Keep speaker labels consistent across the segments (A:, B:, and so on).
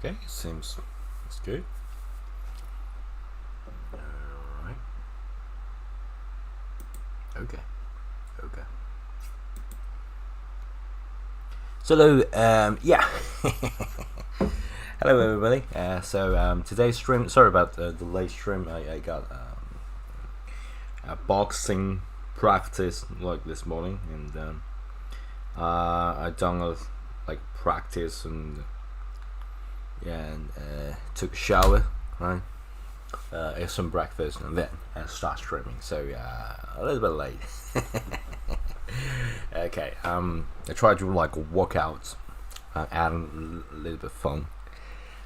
A: Okay, seems that's good. Alright. Okay. So hello, yeah. Hello everybody. Today's stream, sorry about the late stream. I got a boxing practice like this morning, and I done like practice and took a shower, right? Ate some breakfast and then start streaming. So a little bit late. Okay. I tried to like work out, add a little bit of fun.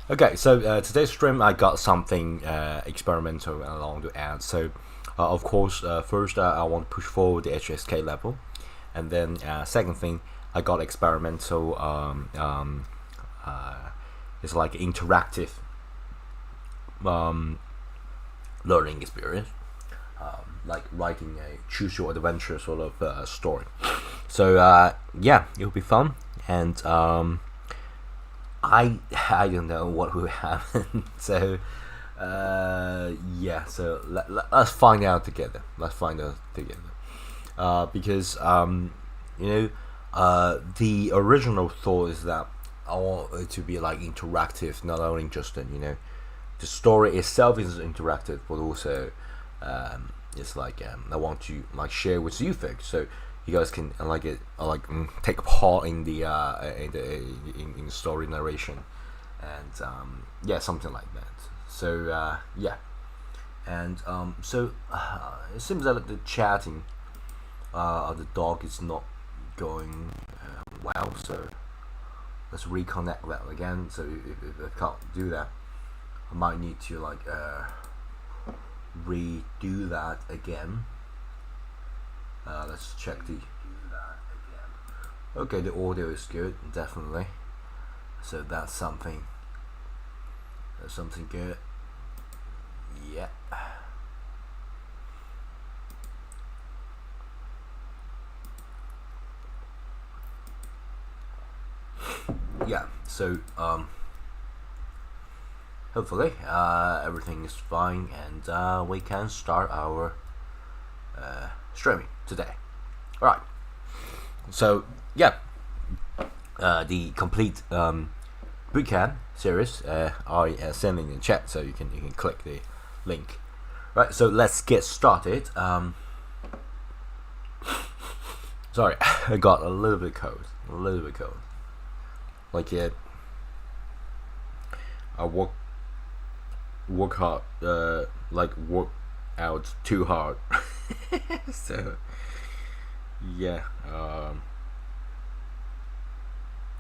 A: Okay, so today's stream I got something experimental along to add. So of course, first I want to push forward the HSK level, and then second thing I got experimental. It's like interactive learning experience, like writing a choose your adventure sort of story. So yeah, it'll be fun, and I don't know what will happen. So yeah, so let's find out together. Because the original thought is that I want it to be like interactive, not only just the story itself is interactive, but also it's like I want to like share with you folks, so you guys can take part in the in story narration, and yeah, something like that. So yeah, and it seems that the chatting of the dog is not going well. So let's reconnect that again. So if I can't do that, I might need to like redo that again. Let's check the. Okay, the audio is good, definitely. So that's something. That's something good. Yeah. Yeah. So hopefully everything is fine, and we can start our streaming today. All right. So yeah, the complete bootcamp series I send in the chat, so you can click the link. Right. So let's get started. Sorry, I got a little bit cold. Like I work hard, work out too hard. So yeah,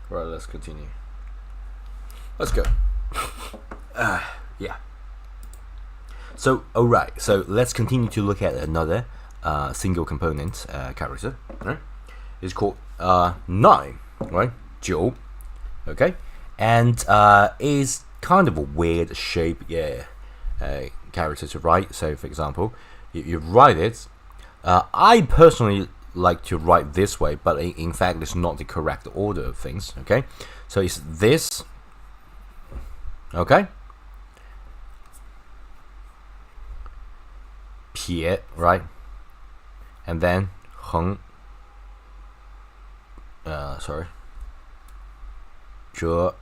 A: right, let's continue. Let's go. Yeah. So alright, so let's continue to look at another single component character. Right? It's called 9, right? 9. Okay, and is kind of a weird shape, character to write. So for example, you write it. I personally like to write this way, but in fact it's not the correct order of things. Okay, so it's this. Okay, 撇, right, and then 横, sorry, 折,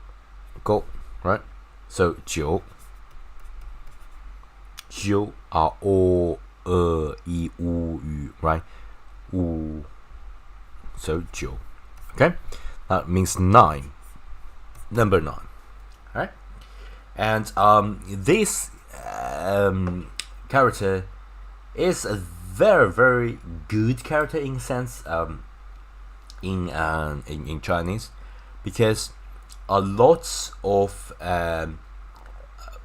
A: go, right? So 9, 9 are all i, u, yu, right? U, so 9. Okay, that means 9, number 9. Alright, and this character is a very, very good character in sense in Chinese, because a lot of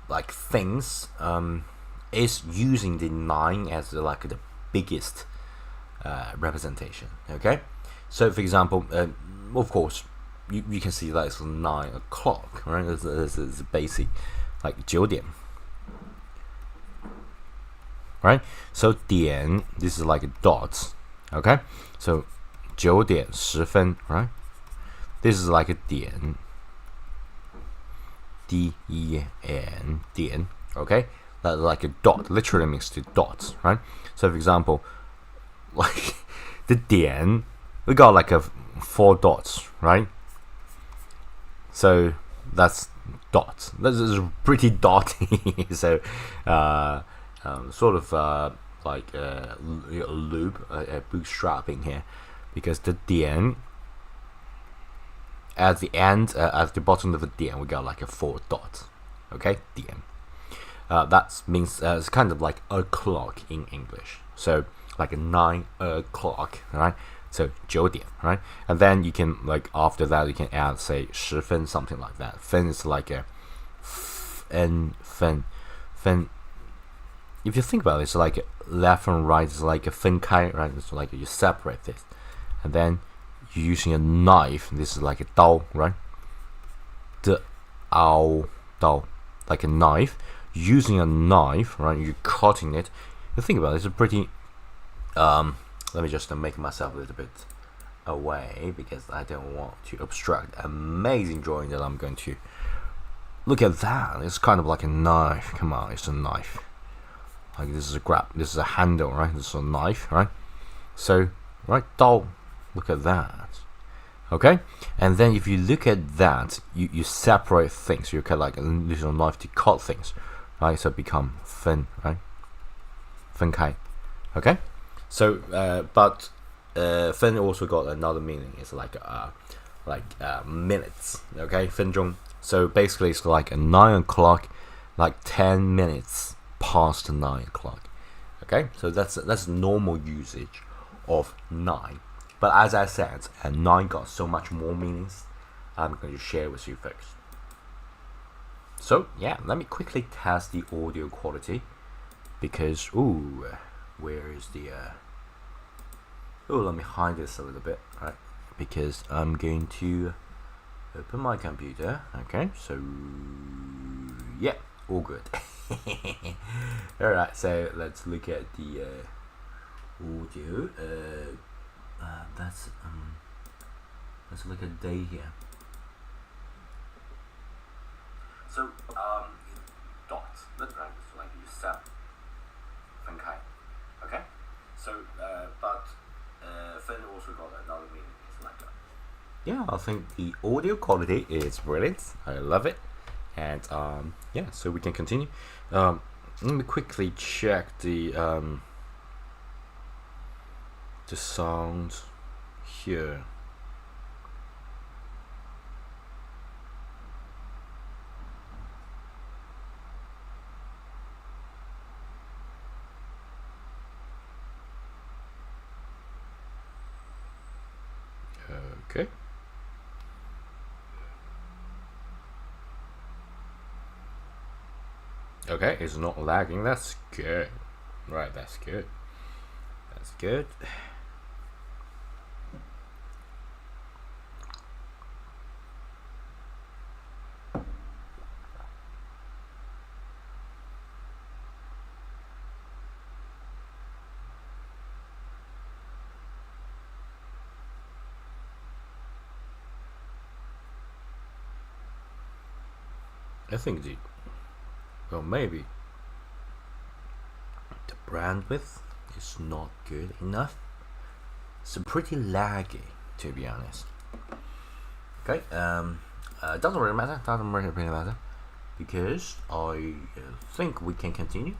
A: like things is using the 9 as like the biggest representation. Okay, so for example, of course you can see that it's 9 o'clock, right? This is basic, like 9点, right? So 点, this is like a dot. Okay, so 9点10分, right? This is like a 点. dian, dian. Okay, that's like a dot. Literally means two dots, right? So, for example, like the dian, we got like a 4 dots, right? So that's dots. This is pretty dotty. So, sort of like a loop, a bootstrapping here, because the dian at the end, at the bottom of the dian, we got like a 4 dots. Okay, dian. That means it's kind of like o'clock in English. So like a 9 o'clock, right? So 9点, right? And then you can, like, after that you can add, say, 10分, something like that. 分 is like a分. If you think about it, it's like left and right is like a 分开, right? It's like you separate this, and then you're using a knife. This is like a 刀, right? 的刀, like a knife. Using a knife, right? You're cutting it. You think about it, it's a pretty let me just make myself a little bit away, because I don't want to obstruct amazing drawing that I'm going to look at. That it's kind of like a knife. Come on, it's a knife. Like, this is a grab, this is a handle, right? This is a knife, right? So, right, 刀, look at that. Okay, and then if you look at that, you separate things. You cut like a little knife to cut things, right? So it become 分, right? 分开. Okay. So, but 分 also got another meaning. It's like minutes. Okay, 分钟. So basically, it's like a 9 o'clock, like 10 minutes past 9 o'clock. Okay, so that's normal usage of 9. But as I said, 9 got so much more meanings. I'm going to share with you folks. So yeah, let me quickly test the audio quality, because where is the let me hide this a little bit, right? Because I'm going to open my computer. Okay, so yeah, all good. All right, so let's look at the audio. Let's look at day here. So dots, that's right. It's like you set 分开. Okay, so but 分 also got another meaning. It's like that. Yeah, I think the audio quality is brilliant. I love it. And yeah, so we can continue. Let me quickly check the sound here. Okay. Okay, it's not lagging. That's good. Right, that's good. That's good. I think maybe the bandwidth is not good enough. It's pretty laggy, to be honest. Okay, doesn't really matter. Doesn't really matter, because I think we can continue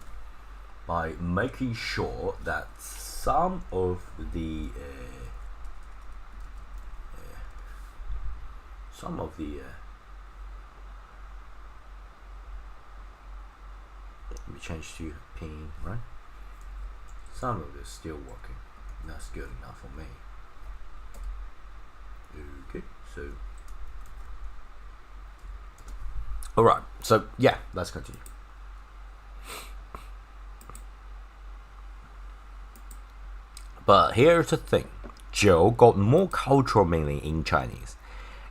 A: by making sure that some of the let me change to pin, right? Some of this still working. That's good enough for me. Okay, so alright, so yeah, let's continue. But here's the thing, Joe got more cultural meaning in Chinese,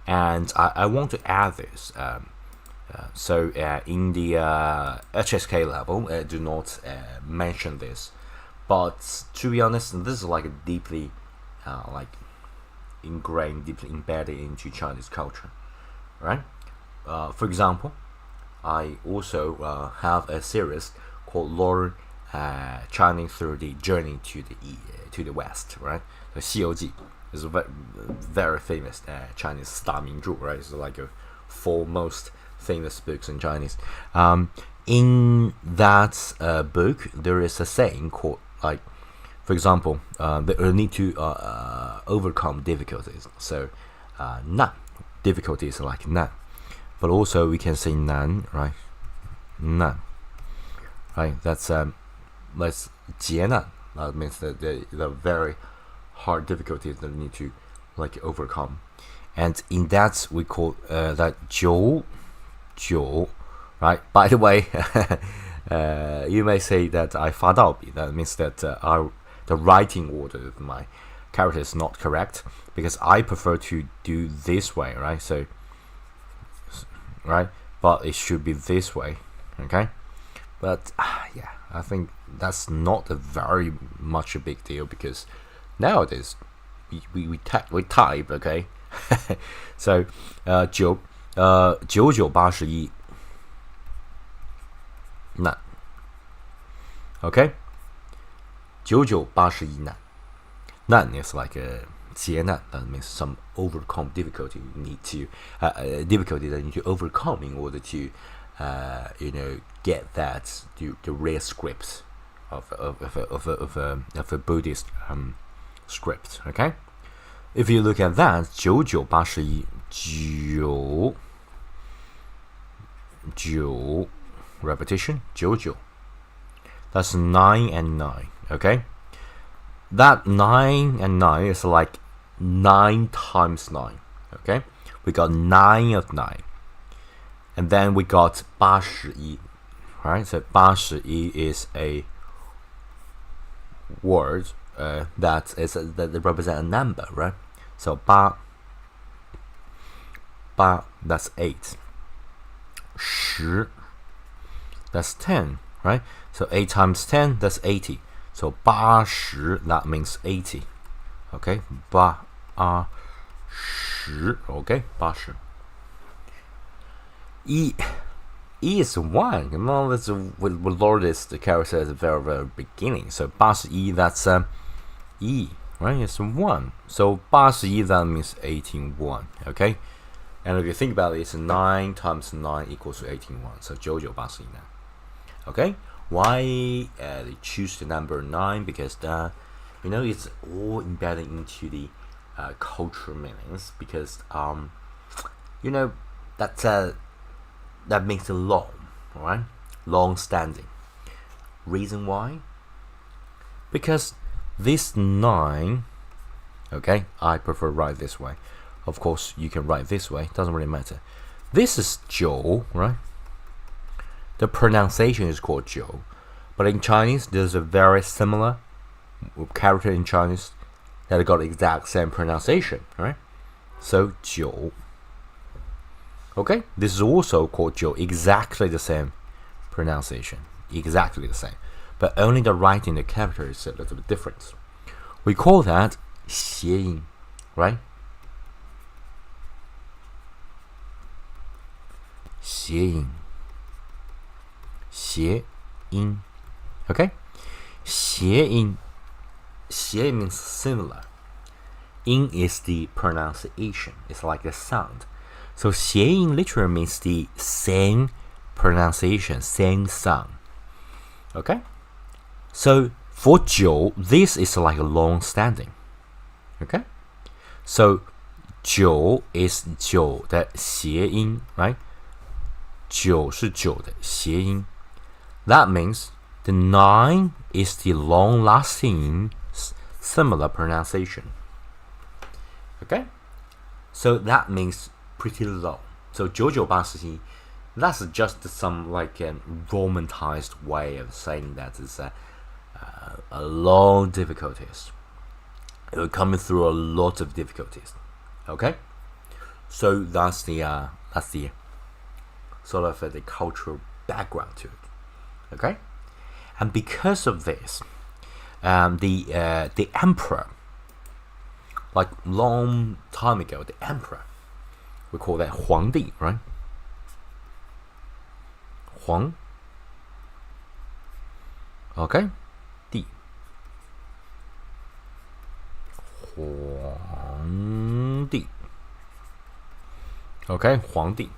A: and I want to add this. So in the HSK level, do not mention this. But to be honest, this is like a deeply like ingrained, deeply embedded into Chinese culture, right? For example, I also have a series called Learn Chinese through the journey to the West, right? The 西游记 is a very famous Chinese 大名著, right? It's like a four most famous books in Chinese. In that book, there is a saying called, like, for example, they need to overcome difficulties. So, 难 difficulty is like 难, but also we can say 难, right? 难, right? That's 劫难. That means that the very hard difficulties that we need to like overcome. And in that we call that 九, right? By the way, you may say that I 发到笔. That means that the writing order of my character is not correct, because I prefer to do this way, right? So, right? But it should be this way, okay? But yeah, I think that's not a very much a big deal, because nowadays we type, okay? So 9981难 okay? 9981难 难 is like a 劫难. That means some overcome difficulty you need to difficulty that you need to overcome in order to get that the rare script of a Buddhist script, okay? If you look at that, 9981 9 repetition 99. That's 9 and 9, okay? That 9 and 9 is like 9 times 9, okay? We got 9 of 9. And then we got 81, right? So 81 is a word that represent a number, right? So 8, that's 8. 10, that's 10, right? So 8 times 10, that's 80. So 80, that means 80. Okay, 80, okay, 80. E is 1. You know, we learned this the character at the very, very beginning. So 81, that's E, right? It's 1. So 81, that means 81, okay? And if you think about it, it's 9 times 9 equals to 81. So 9981. Okay? Why they choose the number 9? Because it's all embedded into the cultural meanings. Because that makes it long, right? Long standing. Reason why? Because this 9, okay, I prefer write this way. Of course, you can write this way. Doesn't really matter. This is 9, right? The pronunciation is called 9. But in Chinese, there's a very similar character in Chinese that got exact same pronunciation, right? So 9. Okay? This is also called 9. Exactly the same pronunciation. Exactly the same. But only the writing, the character is a little bit different. We call that 谐音, right? 谐音 谐音 okay? 谐音 谐 means similar. 音 is the pronunciation. It's like the sound. So 谐音 literally means the same pronunciation, same sound. Okay? So for 9, this is like a long standing. Okay? So 9 is 9的谐音, right? 9是9的谐音. That means the 9 is the long-lasting similar pronunciation. Okay? So that means pretty long. So 9981, that's just some like a romanized way of saying that it's a long difficulties. You're coming through a lot of difficulties. Okay? So that's the sort of the cultural background to it. Okay? And because of this, the emperor, like long time ago, the emperor, we call that 皇帝, right? 皇 OK 帝 皇帝 OK 皇帝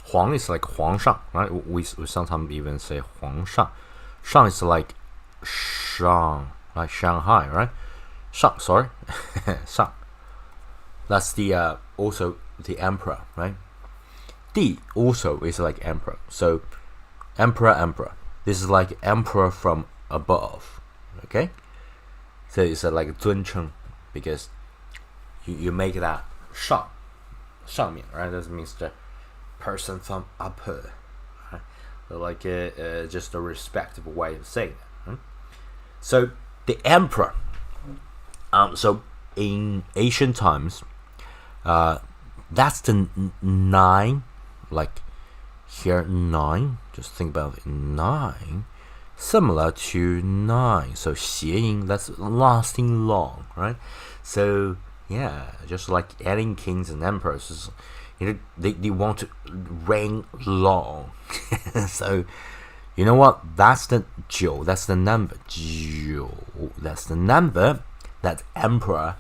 A: Huang is like 皇上 right? We sometimes even say 皇上 Shang is like Shang, like Shanghai, right? Shang, sorry. Shang. That's the also the emperor, right? Di also is like emperor. So emperor. This is like emperor from above. Okay? So it's like 尊称 because you make that 上面, right? That means the person from upper. Right? So like just a respectable way of saying that. Right? So the emperor. So in ancient times, that's the 9, like here 9. Just think about it, 9, similar to 9. So 谐音, that's lasting long, right? So yeah, just like adding kings and emperors, they want to reign long. So you know what? That's the 9. That's the number 9. That's the number that emperor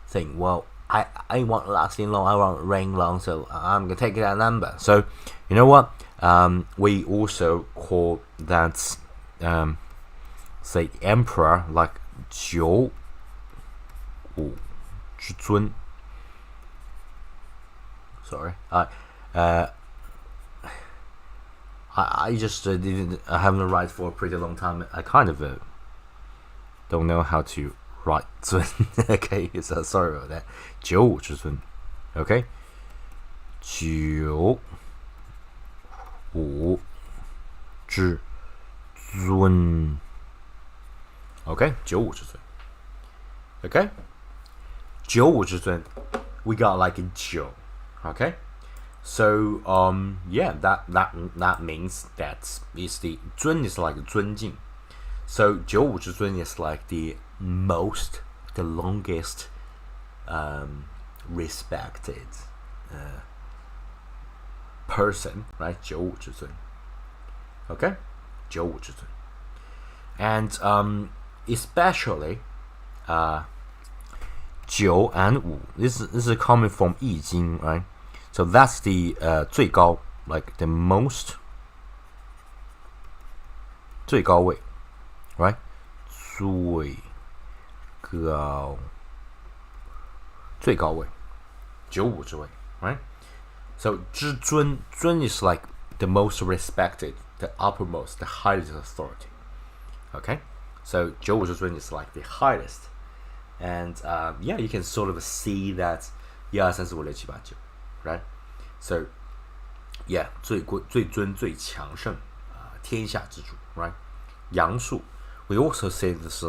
A: think. Well, I want lasting long. I want reign long. So I'm gonna take that number. So you know what? We also call that say emperor like 9之尊. Sorry, I just didn't. I haven't write for a pretty long time. I kind of don't know how to write 尊. Okay, so sorry about that. 9之尊. Okay, 9之尊. Okay, 9之尊. Okay, 9之尊. We got like 9. Okay, so yeah, that means that is the 尊 is like 尊敬. So 9之尊 is like the longest respected person, right? 9之尊. Okay, 9之尊. And especially 9 and 5. This is coming from 易经, right? So that's the 最高, like the most 最高位, right? 最高位 95之位, right? So 之尊 is like the most respected, the uppermost, the highest authority. Okay? So 95之尊 is like the highest. And yeah, you can sort of see that 1 2 3 4 5 6 7 8 9, right? So yeah, 最尊最强盛天下之主, right? 阳数, we also say this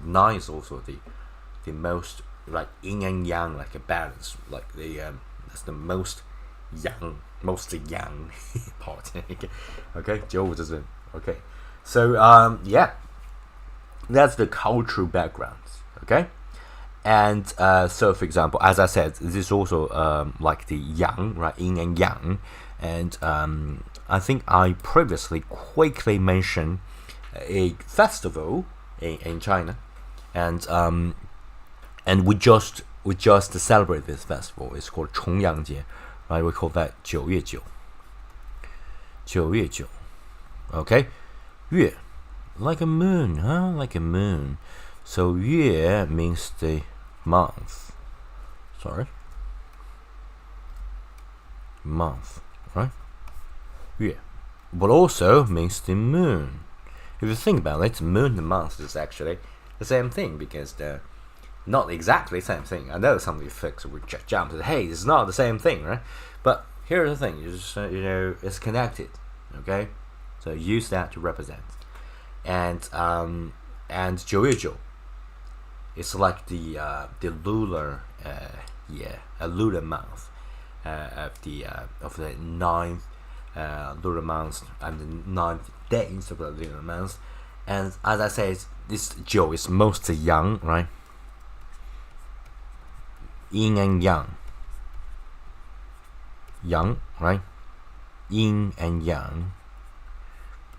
A: 9 is also the most like yin and yang, like a balance, like that's the most yang part. Okay, 95之尊. Okay, so yeah, that's the cultural backgrounds. Okay. And so, for example, as I said, this is also like the yang, right? Yin and yang. And I think I previously quickly mentioned a festival in China, and we just celebrate this festival. It's called 重阳节, right? We call that 9月9. 9月9. Okay, 月, like a moon, huh? Like a moon. So 月 means the month. Sorry. Month, right? 月. But also means the moon. If you think about it, moon and month is actually the same thing, because they're not exactly the same thing. I know some of you folks would jump to, hey, it's not the same thing, right? But here's the thing, it's connected, okay? So use that to represent. And 9月9. It's like the lunar, a lunar month of the 9th lunar month and the 9th days of the lunar month. And as I said, this 9 is most young, right? Yin and yang, right? Yin and yang.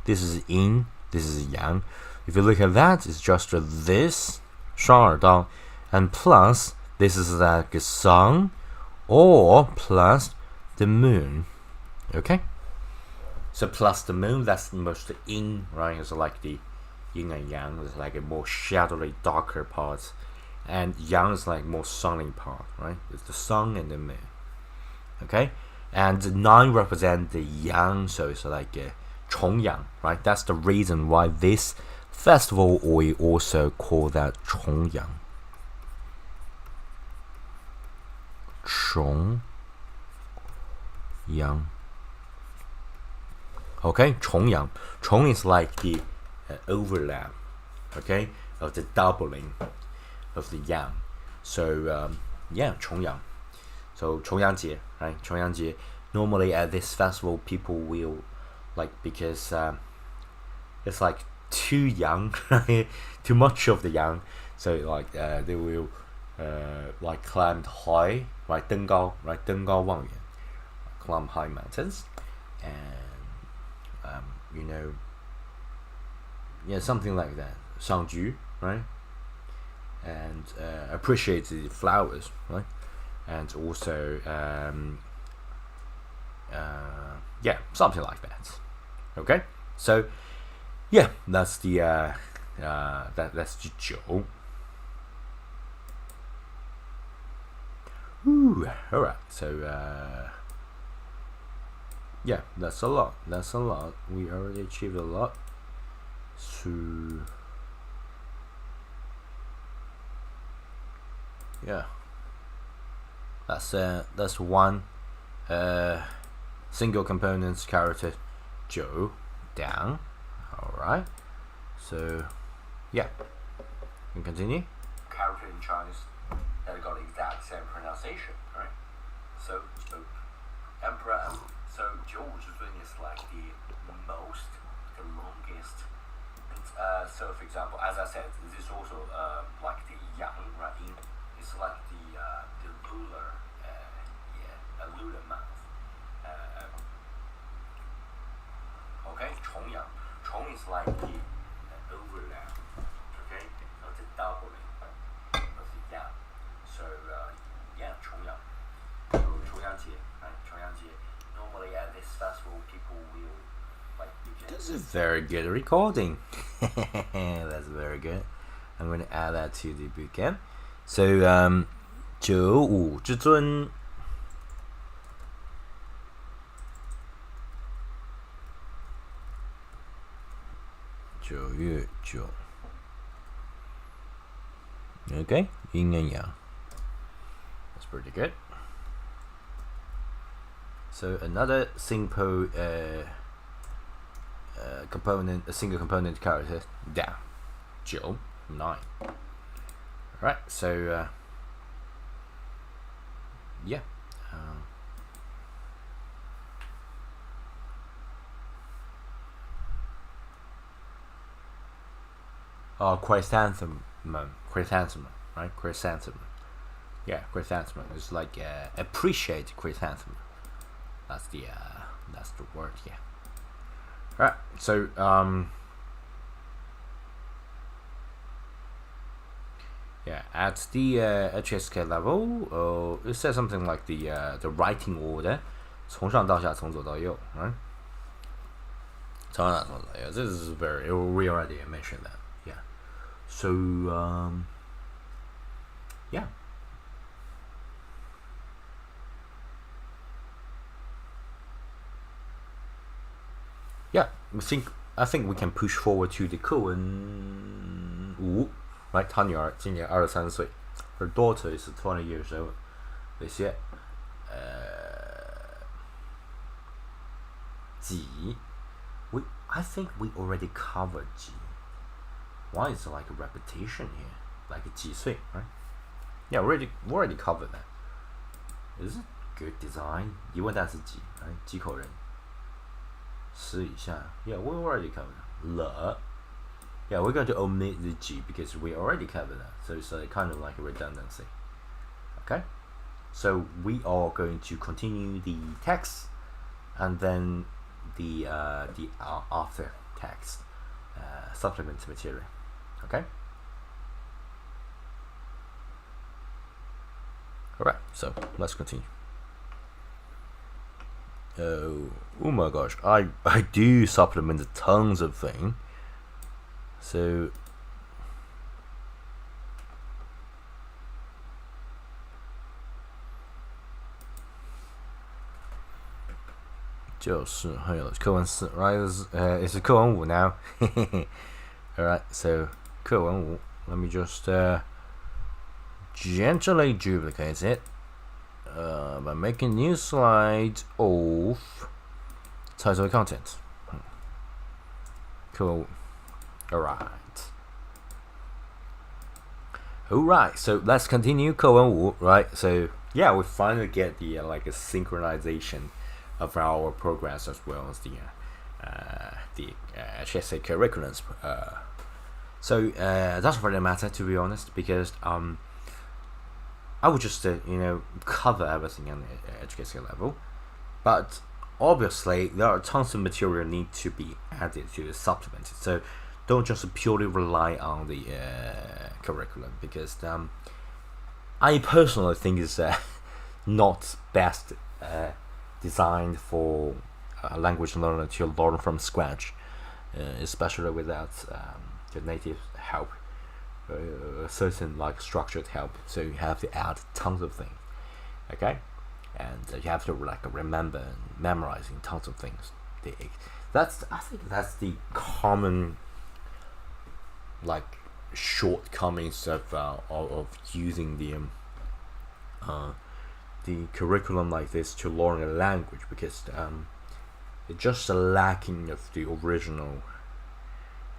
A: This is yin, this is yang. If you look at that, it's just this 双耳道, and plus this is like a sun, or plus the moon. Okay, so plus the moon, that's the most yin, right? It's like the yin and yang. It's like a more shadowy, darker part, and yang is like more sunny part, right? It's the sun and the moon. Okay, and 9 represent the yang, so it's like a 重阳, right? That's the reason why this festival we also call that 重阳. 重阳. Okay, 重阳. 重 is like the overlap, okay, of the doubling of the yang. So yeah, 重阳. So 重阳节, right? 重阳节. Normally at this festival, people will like, because it's like too young, right? Too much of the yang. So like they will like climb high, right? 登高, right? 登高望远, climb high mountains, and you know, yeah, something like that. 赏菊, right? And appreciate the flowers, right? And also yeah, something like that. Okay, so yeah, that's the that's the 9. Ooh, all right. So yeah, that's a lot. That's a lot. We already achieved a lot. So yeah, that's one single components character 9 down. Alright, so yeah, we can continue. Character in Chinese that got the exact same pronunciation, right? So emperor, so 9 is like the most, the longest. And, so for example, as I said, this is also like the yang, right? It's like the lunar, a lunar month. Okay, 重阳. 重 is like the overlap, okay, of the doubling of the yang. So yeah, 重阳. So 重阳节, right? 重阳节. Normally at this festival, people will like begin. This is very good recording. That's very good. I'm going to add that to the bootcamp. So 九五之尊. Okay, yin and yang. That's pretty good. So another simple component, a single component character down. 9, 9. Alright, so yeah. Chrysanthemum, right? Chrysanthemum. Yeah, chrysanthemum. It's like appreciate chrysanthemum. That's the word. Yeah. All right. So yeah, at the HSK level, it says something like the writing order, 从上到下，从左到右, right? 从上到右. This is very, we already mentioned that. Yeah. So yeah. Yeah, I think we can push forward to the 课文5. Right, 他女儿今年23岁. Her daughter is 20 years old. This year. 几? I think we already covered 几. Why is it like a repetition here? Like 几岁, right? Yeah, we already covered that. Is it good design? 疑问单词几, right? 几口人? 10以下. Yeah, we already covered that. 了. Yeah, we're going to omit the G because we already covered that. So it's kind of like a redundancy. Okay? So we are going to continue the text and then the after. text supplement material. Okay. All right. So let's continue. Oh my gosh, I do supplement tons of things. So就是还有课文4 right? It's 课文5 now. Alright, so 课文5. Let me just gently duplicate it by making a new slide of title content. 课文5. Alright, so let's continue 课文5, right? So yeah, we finally get the like a synchronization of our progress as well as the HSA curriculums. So it doesn't really matter, to be honest, because I would just cover everything on the HSA level, but obviously there are tons of material need to be added to the supplement. So don't just purely rely on the curriculum, because I personally think it's not best designed for a language learner to learn from scratch, especially without the native help, certain like structured help. So you have to add tons of things, okay, and you have to like remember and memorizing tons of things. I think that's the common like shortcomings of using the curriculum like this to learn a language, because it's just a lacking of the original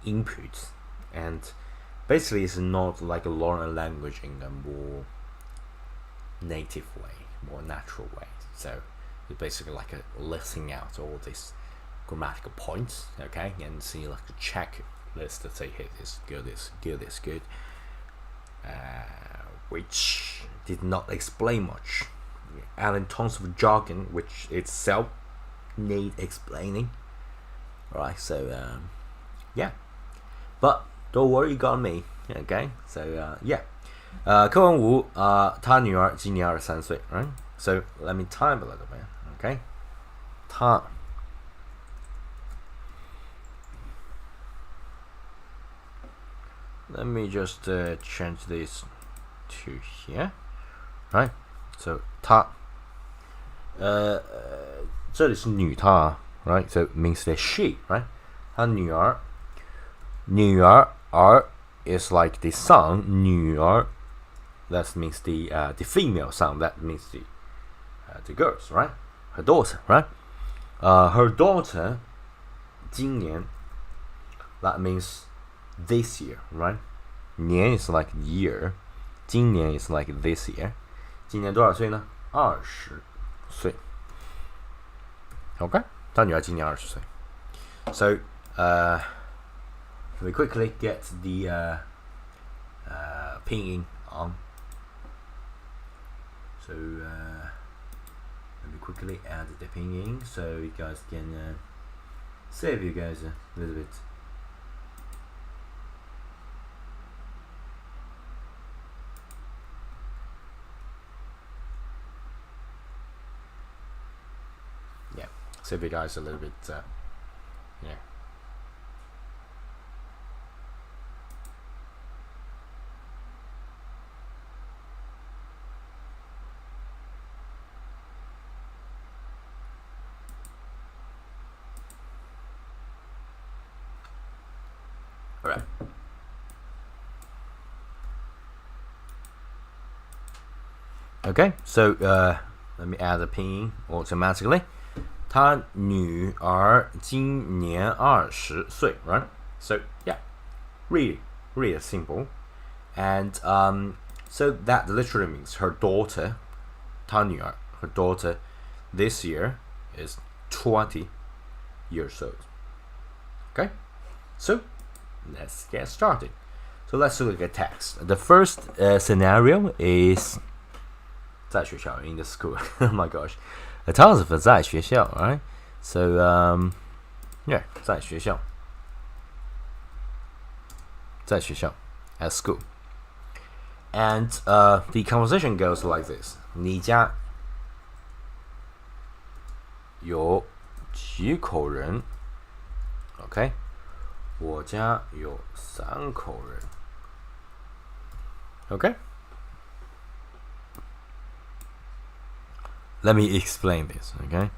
A: input, and basically it's not like a learn a language in a more native way, more natural way. So it's basically like a listing out all these grammatical points, okay, and see like a checklist that say, hey, this good, this good, this good, which did not explain much, adding tons of jargon which itself need explaining. Alright, so yeah, but don't worry, you got me. Okay, so yeah, 课文5，他女儿今年23岁 right? So let me type a little bit. Okay, 他 let me just change this to here, right? So 她这里是女她 right? So it means that she, right? 她女儿儿 is like the son, 女儿 that means the female son, that means the girls, right? Her daughter, right? Her daughter 今年 that means this year, right? 年 is like year, 今年 is like this year. 今年多少岁呢？20岁。Okay, 他女儿今年20岁。So, we quickly get the pinyin on. So, let me quickly add the pinyin so you guys can save you guys a little bit. Save you guys a little bit, yeah. All right. Okay, so let me add the pinyin automatically. 他女儿今年20岁 right? So yeah, really simple. And so that literally means her daughter, 她女儿 her daughter this year is 20 years old. Okay, so let's get started. So let's look at text. The first scenario is 在学校 in the school. Oh my gosh. Tons of 在学校 right? So yeah, 在学校在学校 at school. And the conversation goes like this. 你家有几口人 OK 我家有3口人 OK Let me explain this okay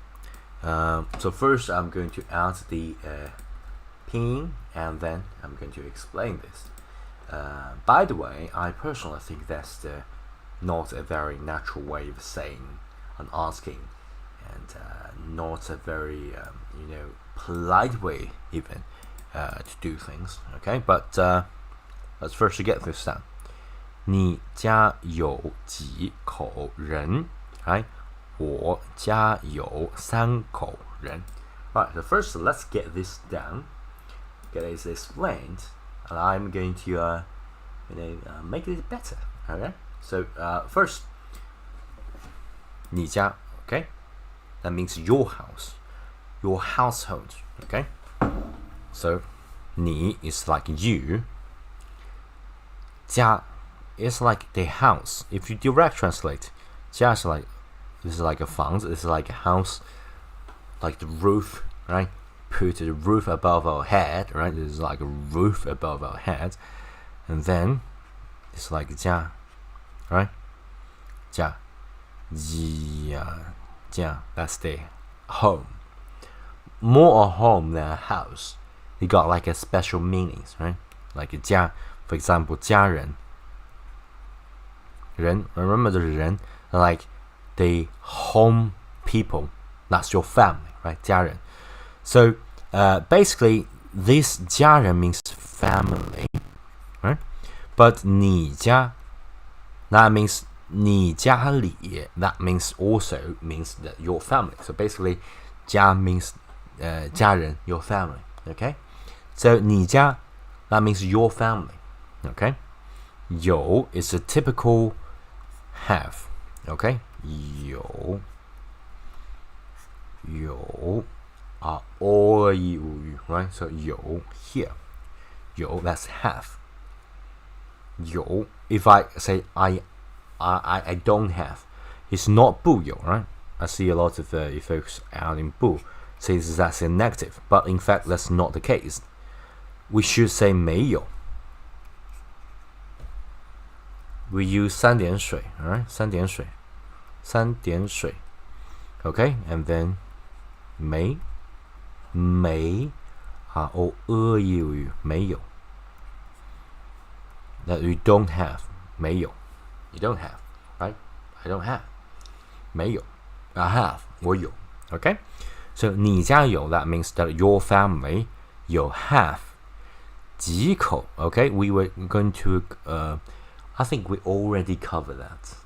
A: So first I'm going to add the pinyin and then I'm going to explain this by the way I personally think that's not a very natural way of saying and asking and not a very polite way even to do things okay but let's first get this down 你家有几口人 right 我家有3口人 Alright so first let's get this down get it explained and I'm going to make it better okay so first 你家 okay that means your house your household okay so 你 is like you 家 is like the house if you direct translate 家 is like this is like a 房子 this is like a house like the roof right put the roof above our head right this is like a roof above our head and then it's like 家 right 家 家 that's the home more a home than a house it got like a special meanings right like 家 for example 家人 remember the 人 like the home people that's your family right 家人 so basically this 家人 means family right but 你家 that means 你家里 that means also means that your family so basically 家 means 家人 your family okay so 你家 that means your family okay 有 is a typical have okay 有 all you right so 有 here 有 that's have 有 if I say I don't have it's not 不有 right I see a lot of folks out in 不 says that's a negative but in fact that's not the case we should say 没有 we use 三点水 alright 三点水 okay and then 没 or 没有 that you don't have 没有 you don't have right I don't have 没有 I have 我有 okay so 你家有 that means that your family 有 have 几口 okay we were going to I think we already covered that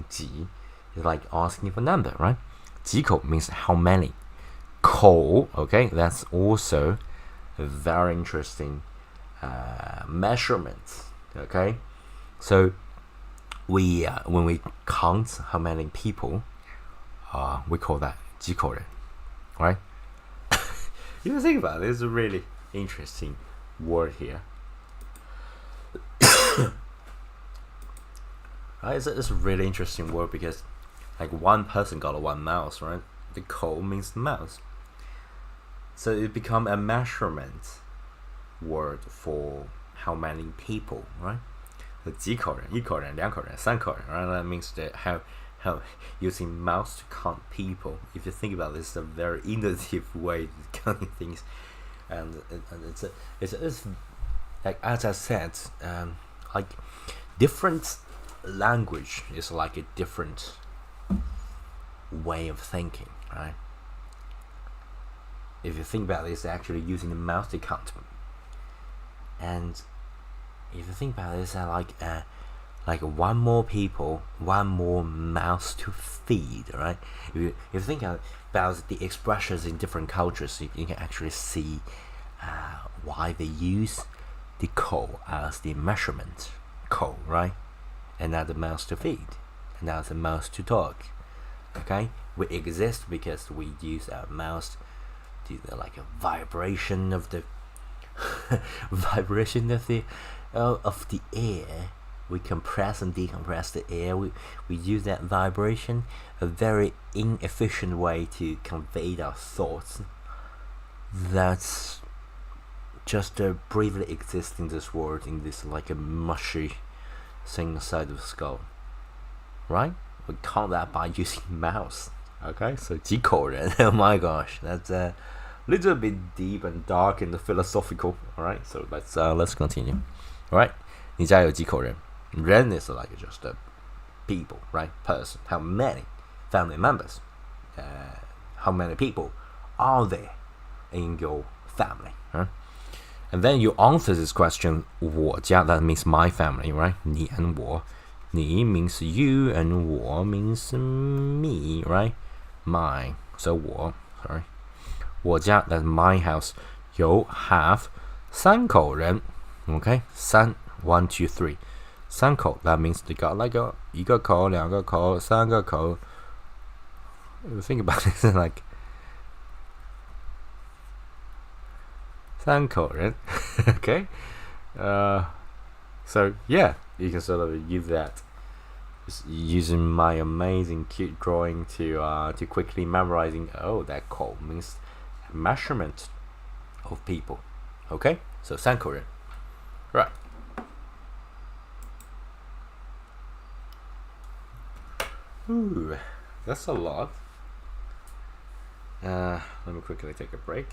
A: 几 is like asking for number right 几口 means how many 口 okay that's also a very interesting measurement okay so we when we count how many people we call that 几口人 right you think about it, it's a really interesting word here right it's a really interesting word because like one person got one mouse right the 口 means mouse so it become a measurement word for how many people right 几口人 一口人 两口人 三口人 right that means that how using mouse to count people if you think about this it's a very innovative way of counting things and it's like as I said like different language is like a different way of thinking right if you think about it it's actually using the mouse to count and if you think about it it's like one more people one more mouse to feed right if you think about the expressions in different cultures you can actually see why they use the 口 as the measurement 口 right another mouse to feed another mouse to talk okay we exist because we use our mouse to like a vibration of the of the air. We compress and decompress the air. We use that vibration, a very inefficient way to convey our thoughts. That's just briefly exist in this world, in this like a mushy thing inside of the skull, right? We count that by using mouse. Okay, so 几口人 oh my gosh, that's a little bit deep and dark and philosophical. Alright, so let's continue. Alright, 你家有几口人？人 is like just a people, right? Person. How many family members? How many people are there in your family? Huh? And then you answer this question, 我家, that means my family, right? 你 and 我. 你 means you and 我 means me, right? My. So 我, sorry. 我家, that's my house. 有 have 三口人. Okay? 三, 1, 2, 3. 三口, that means they got like 一个口, 两个口, 三个口. If you think about it, it's like 三口人. Okay? So yeah, you can sort of use that. Just using my amazing cute drawing to quickly memorizing. Oh, that 口 means measurement of people. Okay? So 三口人. Right. Ooh, that's a lot. Let me quickly take a break.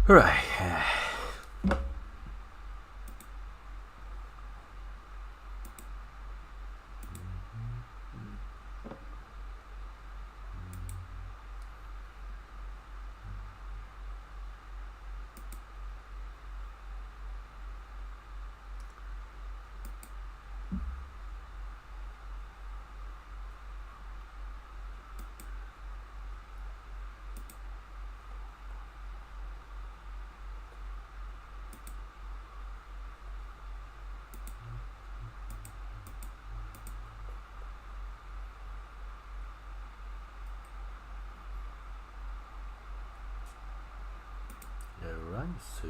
A: Right. So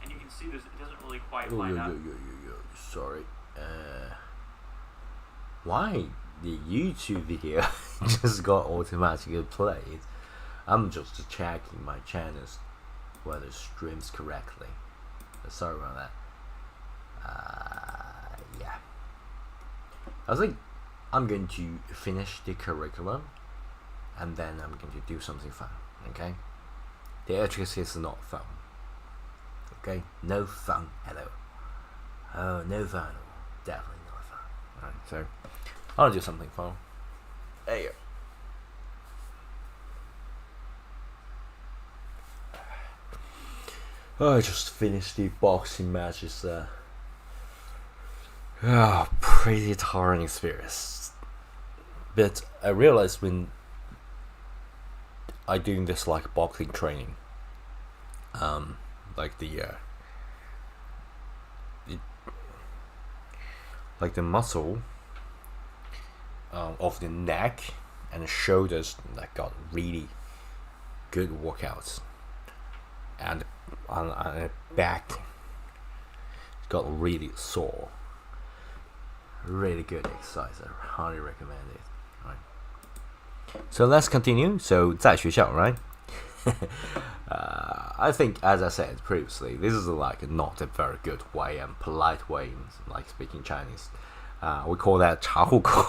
B: and you can see it doesn't really quite line up.
A: Sorry. Why the YouTube video just got automatically played? I'm just checking my channels whether it streams correctly. Sorry about that. Yeah. I think I'm going to finish the curriculum and then I'm going to do something fun. Okay? The education is not fun. Okay? No fun at all. Oh, no fun at all. Definitely not fun. Alright, so I'll do something fun. There you go. I just finished the boxing matches. Pretty tiring experience. But I realized when I doing this like boxing training, like the muscle of the neck and the shoulders that got really good workouts, and the back got really sore. Really good exercise. I highly recommend it. Right. So let's continue. So 在学校, right? I think, as I said previously, this is like not a very good way and polite way in like speaking Chinese. We call that 茶户口.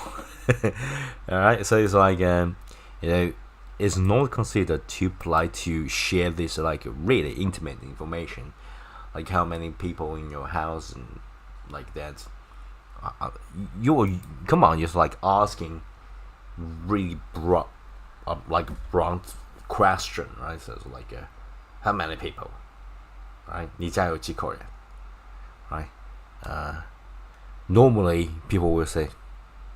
A: Alright, so it's like it's not considered too polite to share this like really intimate information, like how many people in your house and like that. You come on, just like asking really broad question, right? So it's like how many people, right? 你家有几口人, right? Normally people will say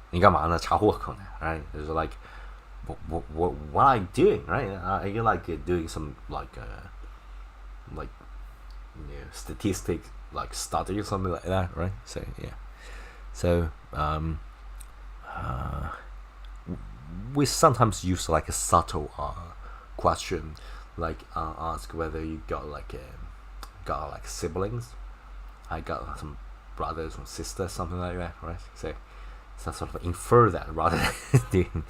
A: 你干嘛呢？茶户口呢? Right? It's like what are you doing, right? Are you like doing some like statistic like study or something like that, right? So yeah. So we sometimes use like a subtle question, like ask whether you got like siblings. I got some brothers or sisters, something like that, right? So sort of infer that rather than doing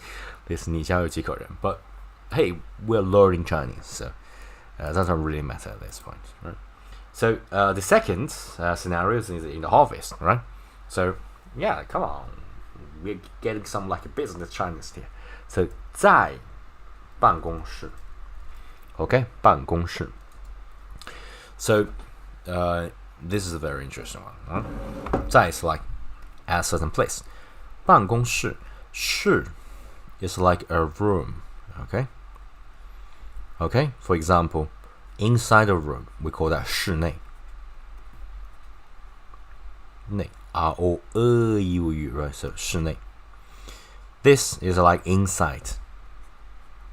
A: this 你家有几口人. But hey, we're learning Chinese, so that doesn't really matter at this point, right? So the second scenario is in the office, right? So yeah, come on, we're getting some like a business Chinese here. So 在办公室, okay, 办公室. So this is a very interesting one. Huh? 在 is like at a certain place. 办公室, 室 is like a room, okay? Okay, for example, inside a room, we call that 室内. 内 R-O-E-U-U, right? So 室内. This is like inside.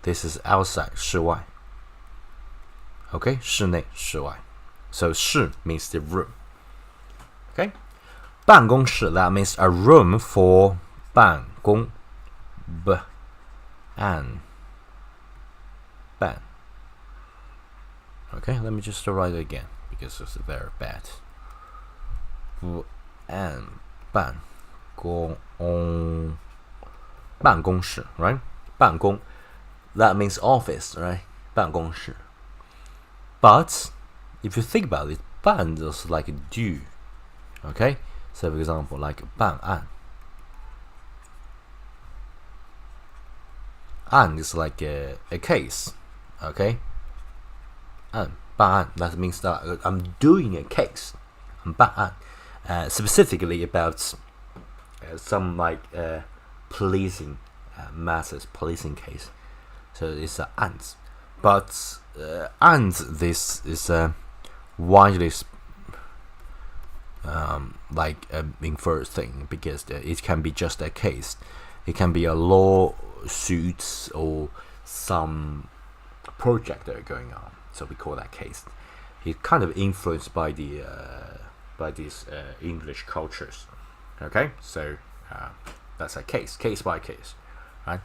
A: This is outside, 室外. Okay, 室内室外. So 室 means the room. Okay? 办公室, that means a room for 办公. B an 办. Okay, let me just write it again because it's very bad. 不按办公办公室, right? 办公, that means office, right? 办公室. But if you think about it, 办 is like a do. Okay? So for example, like 办案. 案 is like a case. Okay? 案, 办案, that means that I'm doing a case. 办案. Specifically about some like policing matters, policing case. So it's an ant. But ant, this is widely like inferred thing because it can be just a case. It can be a lawsuit or some project that are going on. So we call that case. It's kind of influenced by the by these English cultures. Okay, so that's a case by case, right?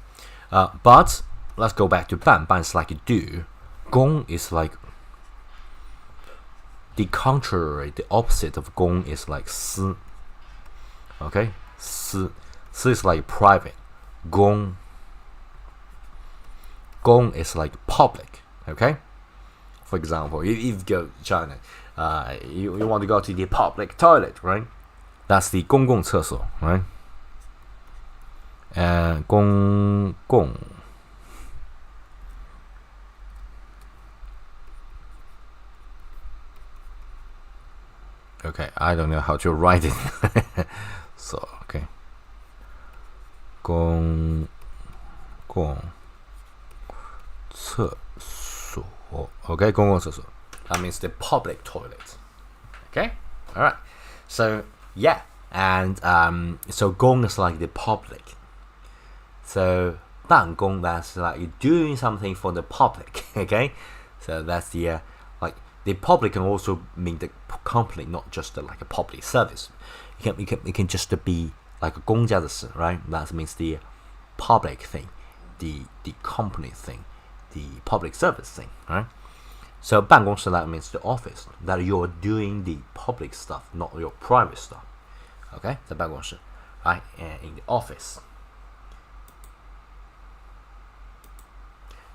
A: But let's go back to 办. 办 is like do. 公 is like the contrary, the opposite of 公 is like 私. Okay, 私 is like private. 公 is like public. Okay, for example, if you go to China, you want to go to the public toilet, right? That's the 公共厕所, right? And 公共 Okay, I don't know how to write it. So, okay. 公共厕所. Okay, 公共厕所. That means the public toilet. Okay? Alright. So, yeah. And so 公 is like the public. So 办公 that's like you're doing something for the public. Okay? So that's the like the public can also mean the company, not just like a public service. It can just be like a 公家的事, right? That means the public thing, the company thing, the public service thing, right? So 办公室 that means the office, that you're doing the public stuff, not your private stuff. Okay, 在办公室, right? And in the office.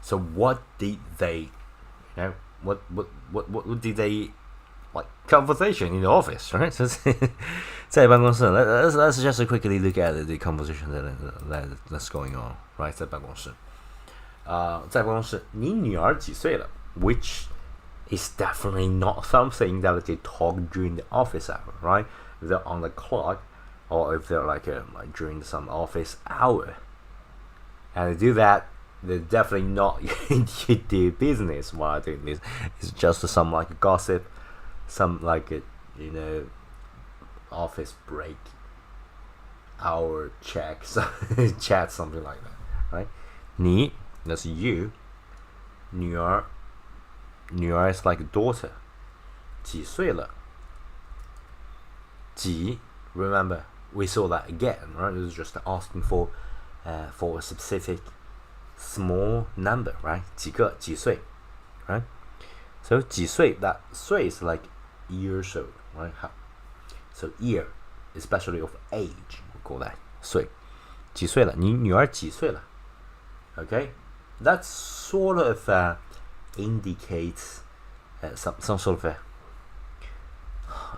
A: So what did they, what did they like conversation in the office, right? So 在办公室 let's just quickly look at the conversation that's going on, right? 在办公室，在办公室，你女儿几岁了 ？Which is definitely not something that they talk during the office hour, right? If they're on the clock, or if they're like during some office hour, and they do that, they're definitely not into business while doing this. It's just some like gossip, some like office break, hour checks, chat, something like that, right? 你 that's you. 女儿 is like daughter. 几岁了 几 remember we saw that again, right? It was just asking for a specific small number, right? 几个几岁 right? So 几岁 that 岁 is like years old, right? So year, especially of age, we call that 岁几岁了你女儿几岁了 Okay, that sort of indicates some sort of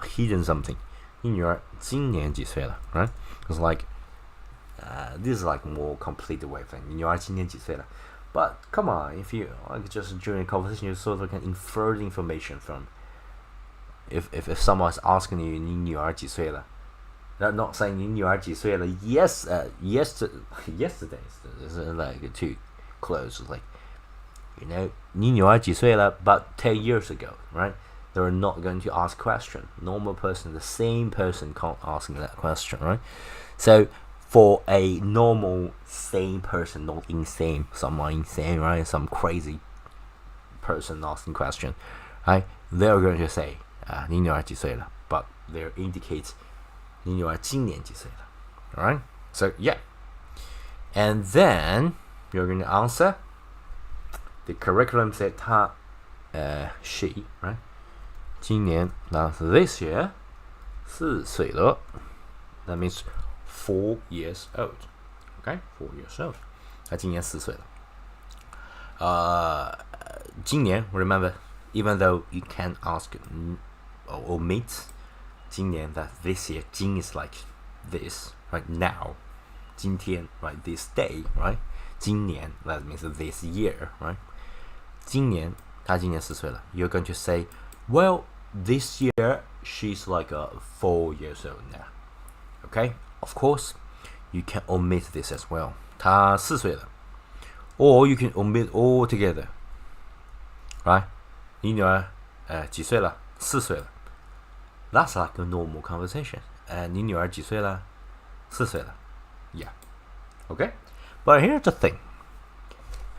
A: hidden something. 你女儿今年几岁了 right? It's like this is like more complete way of thing. 你女儿今年几岁了 But come on, if you like just during a conversation, you sort of can infer the information from. If someone's asking you 你女儿几岁了 They're not saying 你女儿几岁了 Yes, yesterday is like too close. Like, 你女儿几岁了 But 10 years ago, right? They're not going to ask question. Normal person, the same person can't ask that question, right? So for a normal sane person, not insane, someone insane, right? Some crazy person asking question, right? They're going to say 你女儿几岁了 But there indicates 你女儿今年几岁了 Alright? So yeah. And then you're going to answer. The curriculum said she, right? 今年 that's this year 4岁了 That means 4 years old. Okay, 4 years old. 她今年4岁了今年 remember, even though you can ask or omit 今年 that this year 今 is like this, right? Now 今天 right? This day, right? 今年 that means this year, right? 今年她今年4岁了 You're going to say, well, this year she's like 4 years old now. Okay, of course you can omit this as well. 她4岁了 Or you can omit all together, right? 你女儿几岁了 4岁了 That's like a normal conversation. 你女儿几岁了 4岁了 Yeah. Okay, but here's the thing.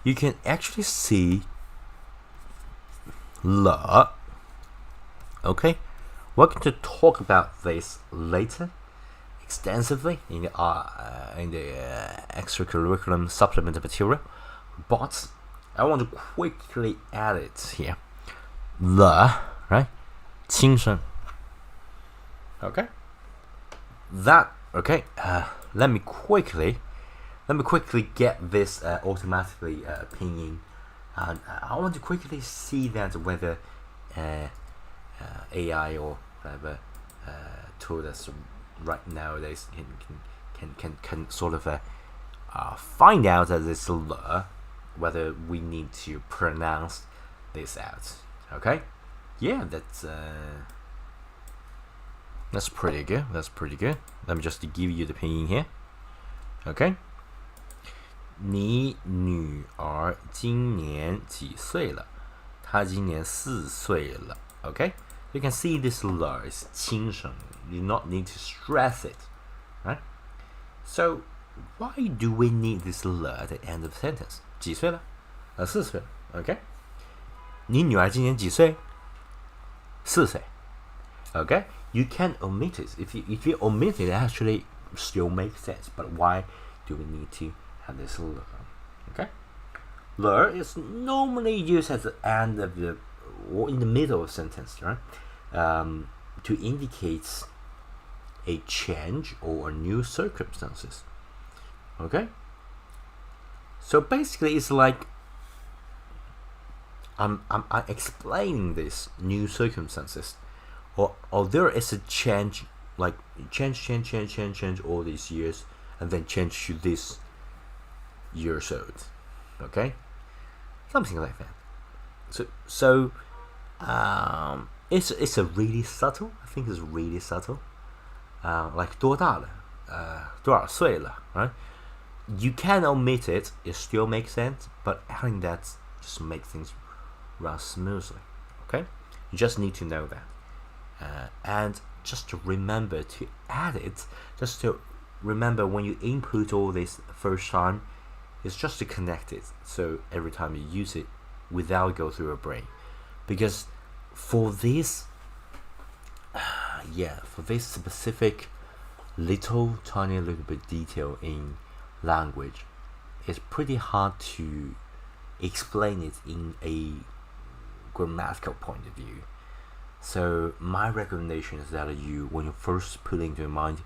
A: You can actually see 了 Okay, we're going to talk about this later extensively in the extracurriculum supplement material. but I want to quickly add it here. The, right? 轻声. Okay. That, okay. Let me quickly get this automatically pinyin, and I want to quickly see that whether AI or whatever tool that's right nowadays can sort of find out that this le, whether we need to pronounce this out. Okay, yeah, that's pretty good. That's pretty good. Let me just give you the pinyin here. Okay. 你女儿今年几岁了？她今年4岁了。Okay, you can see this le is 轻声. You do not need to stress it, right? So why do we need this le at the end of the sentence? 几岁了？4岁了。Okay. 你女儿今年几岁？4岁。Okay, you can omit it. If you omit it, it actually still makes sense. But why do we need to have this le? Okay, le is normally used at the end of the or in the middle of a sentence, right? To indicate a change or new circumstances. Okay, so basically it's like I'm explaining this new circumstances, or there is a change, like change all these years, and then change to this years old. Okay, something like that. So it's a really subtle. I think it's really subtle. Like 多大了？多少岁了？ Right? You can omit it. It still makes sense, but adding that just makes things run smoothly. Okay, you just need to know that, and just to remember to add it. Just to remember when you input all this first time, it's just to connect it. So every time you use it, without go through your brain, because for this specific tiny little bit detail in language, it's pretty hard to explain it in a grammatical point of view. So my recommendation is that when you first put it into your mind,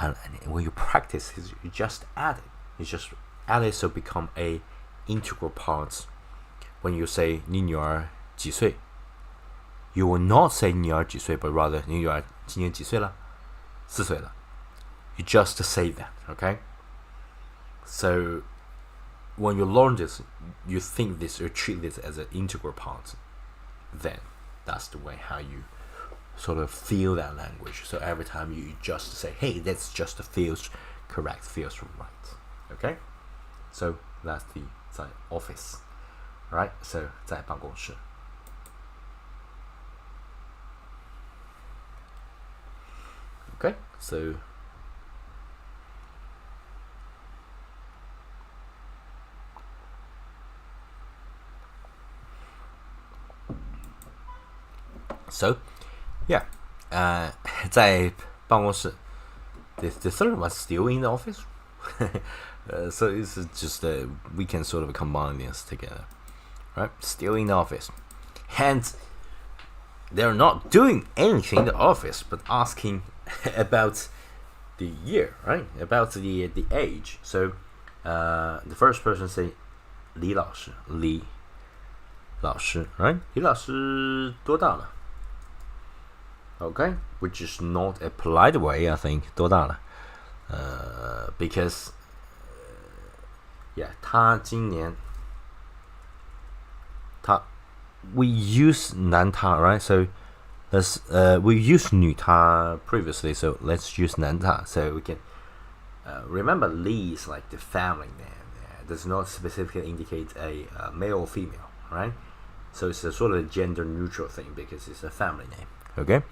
A: and when you practice, you just add it. You just add it so it become a integral part. When you say 你女儿几岁, you will not say 女儿几岁, but rather 你女儿今年几岁了？4岁了. You just say that, okay? So when you learn this, you think this or treat this as an integral part, then that's the way how you sort of feel that language. So every time you just say, hey, that's just feels correct, feels right. Okay? So that's the 在 office. Right? So 在办公室. Okay? So yeah, 在办公室. The third one still in the office. So it's just we can sort of combine this together, right? Still in the office, and they're not doing anything in the office but asking about the year, right? About the age. So the first person say 李老师, Li 老师, right? 李老师多大了? Okay, which is not a polite way, I think. 多大了? Because yeah, 他今年 we use 男他, right? So let's we used 女他 previously, so let's use 男他. So we can remember Li is like the family name. It does not specifically indicate a male or female, right? So it's a sort of gender neutral thing because it's a family name. Okay,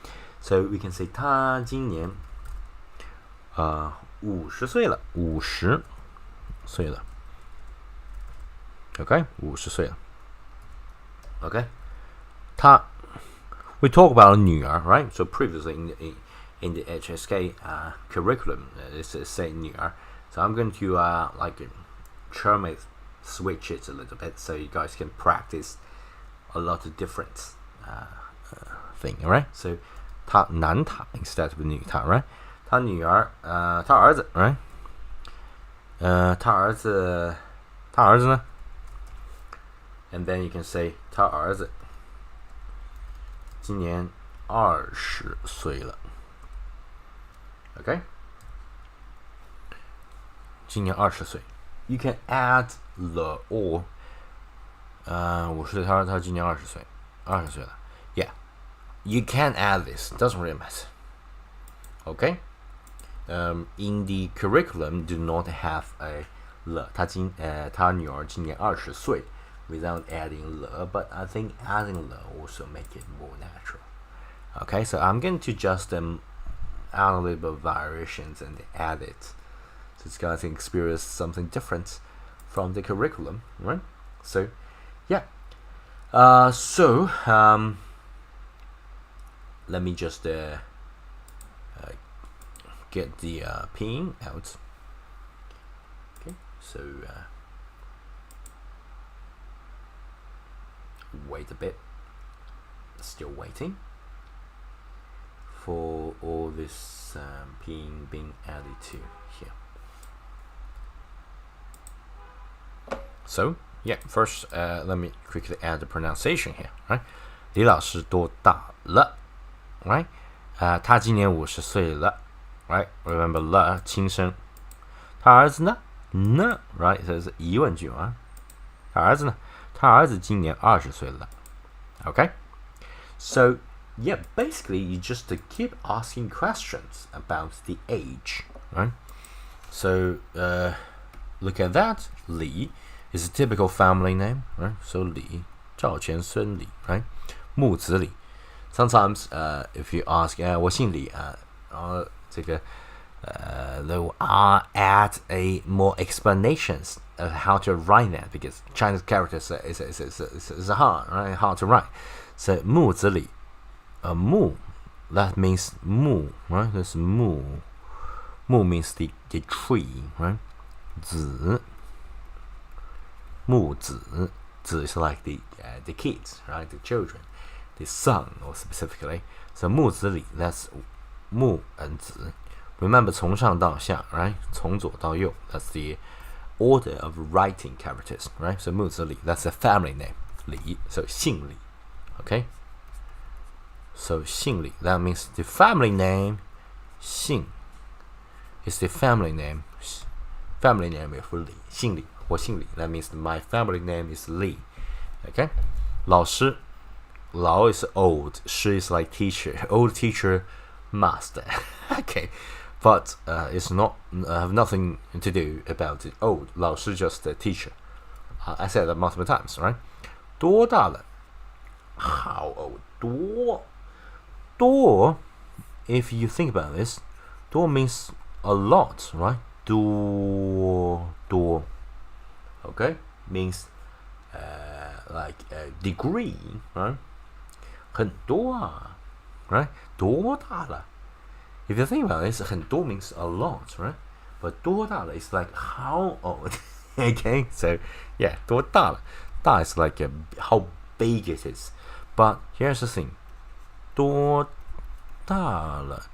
A: so we can say 他今年50岁了，50岁了。Okay, 50岁了。Okay, 他 we talk about 女儿, right? So previously in the HSK curriculum, it's saying 女儿. So I'm going to like term it switch it a little bit so you guys can practice a lot of different thing, alright? So 他男他 instead of 女他 right? 他女儿他儿子 right? 他儿子呢 and then you can say 他儿子今年20岁了 okay? 今年20岁 you can add the or 50岁他今年20岁了 yeah, you can add this, doesn't really matter, okay? In the curriculum do not have a 了他女儿今年20岁 without adding 了 but I think adding 了 also make it more natural. Okay, so I'm going to just add a little bit of variations and add it so it's guys can experience something different from the curriculum, right? So yeah, let me just get the pinyin out. Okay, so wait a bit, still waiting for all this pinyin being added to here. So yeah, first let me quickly add the pronunciation here, right? 李老师多大了 right? 他今年50岁了 right? Remember 了轻声。他儿子呢 呢 right? 这是疑问句啊。他儿子呢？他儿子今年20岁了 okay? So yeah, basically you just keep asking questions about the age, right? So look at that. Li is a typical family name, right? So Li, 赵钱孙李 right? 木子李 Sometimes if you ask 我姓李这个they will add a more explanations of how to write that because Chinese characters is hard, right? Hard to write. So 木子李 mu, that means mu, right? That's mu. Mu means the tree, right? 子 木子 子 is like the kids, right? The children, the son, or specifically. So 木子李 that's 木 and 子 Remember 从上到下 right? 从左到右 that's the order of writing characters, right? So 木子李 that's a family name. 李 so 姓李 okay? So 姓李 that means the family name 姓 is the family name of 李姓李我姓李 that means my family name is Li, okay? 老师 Lao is old, Shi is like teacher, old teacher, master okay, but it's not have nothing to do about it old. 老师 just a teacher. I said that multiple times, right? 多大了 how old? 多 if you think about this 多 means a lot, right? 多 okay, means like a degree, right? 很多啊 right? 多大了 If you think about it, 很多 means a lot, right? But 多大了 is like how old? Okay, so yeah, 多大了 大 is like how big it is. But here's the thing. 多大了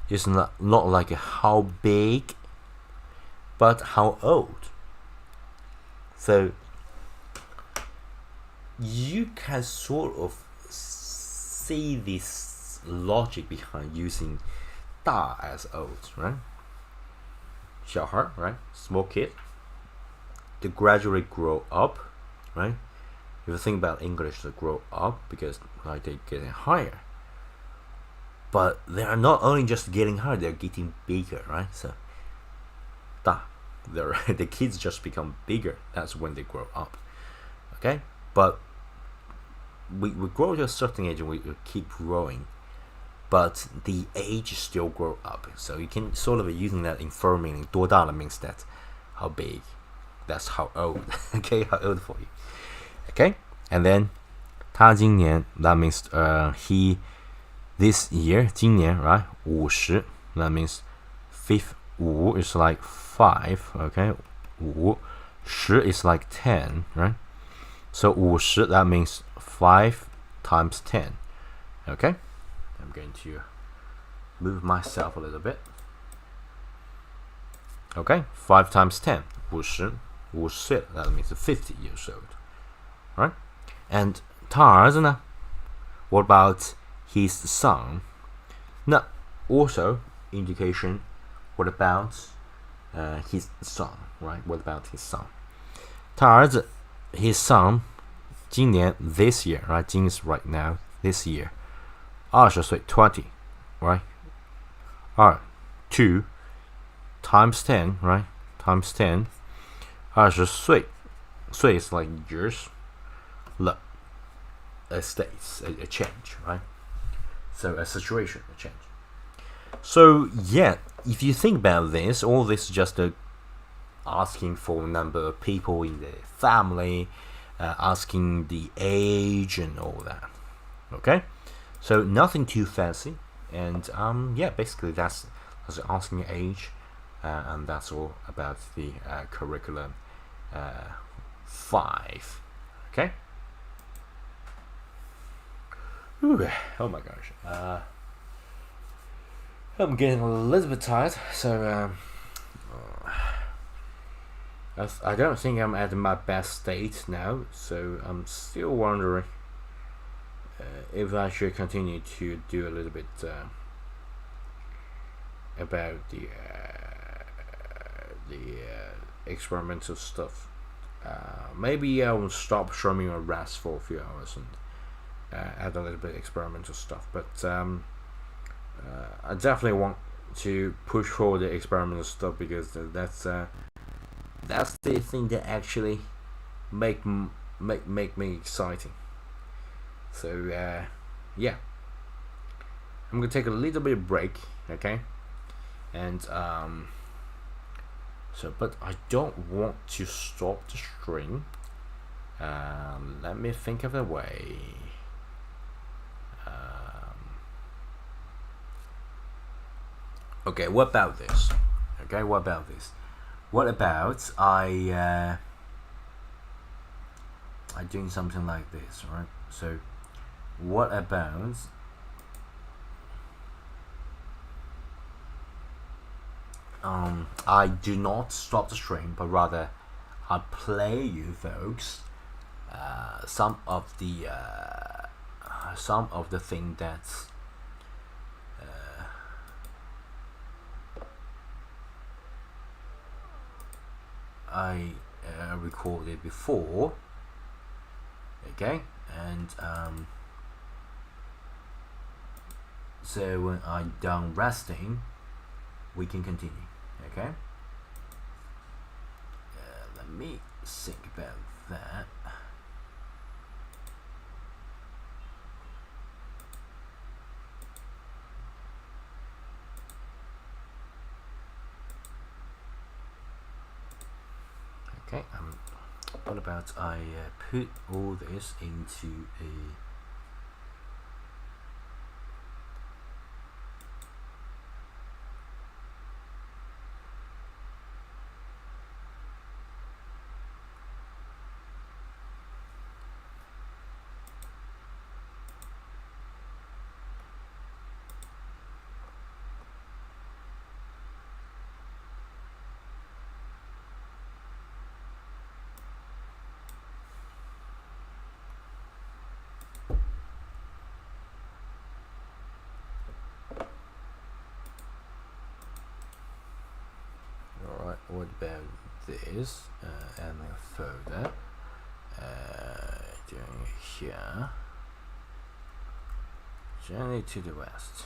A: is not like how big, but how old. So you can sort of see this logic behind using 大 as old, right? 小孩 right? Small kid. They gradually grow up, right? If you think about English, they grow up because like they're getting higher. But they are not only just getting higher, they're getting bigger, right? So 大 the kids just become bigger. That's when they grow up. Okay? But we grow to a certain age and we keep growing. But the age still grow up. So you can sort of using that infer meaning 多大了 means that how big. That's how old. Okay, how old for you. Okay? And then 他今年 that means he this year 今年 right 50 that means 5 is like 5 okay 5 10 is like 10, right? So 50, that means 5 times 10. Okay, I'm going to move myself a little bit. Okay, 5 times 10, 50, 50 岁, that means 50 years old, right? And 他儿子呢? What about his son? 那 also indication, what about his son, right? What about his son? 他儿子 his son 今年 this year, right? 今 is right now, this year 20岁 20, right? 2 times 10, right? Times 10 20岁 岁 is like years. Look, a state, a change, right? So a situation, a change. So yeah, if you think about this, all this is just asking for a number of people in the family, asking the age and all that. Okay, so nothing too fancy, and yeah, basically that's asking age, and that's all about the curriculum 5. Okay. Ooh, oh my gosh. I'm getting a little bit tired, so I don't think I'm at my best state now, so I'm still wondering if I should continue to do a little bit about the experimental stuff. Maybe I will stop showing a rest for a few hours and add a little bit of experimental stuff, but I definitely want to push forward the experimental stuff because that's the thing that actually make me exciting. So yeah, I'm gonna take a little bit of break, okay, and so but I don't want to stop the stream. Let me think of a way. Okay, what about this? Okay, what about this? What about I doing something like this, right? So, what about I do not stop the stream, but rather I play you folks some of the thing that's I recorded before, okay, and so when I'm done resting, we can continue, okay. Let me think about that. Okay, what about I put all this into a Alright, what about this? And then further doing here, journey to the west.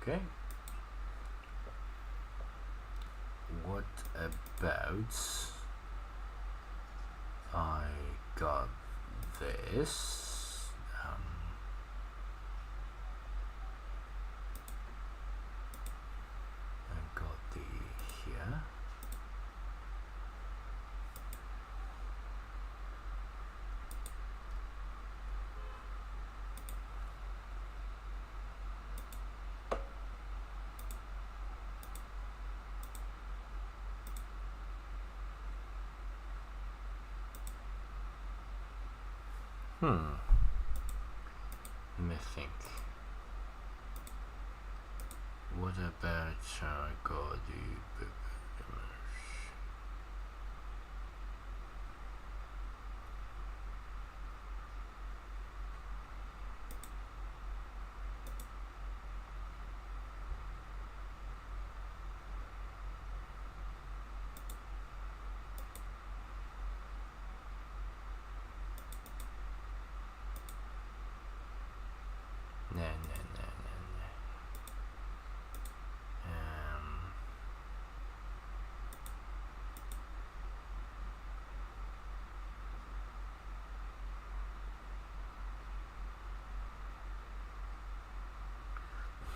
A: Okay. What about I got this? I got the here. Let me think. What about I got the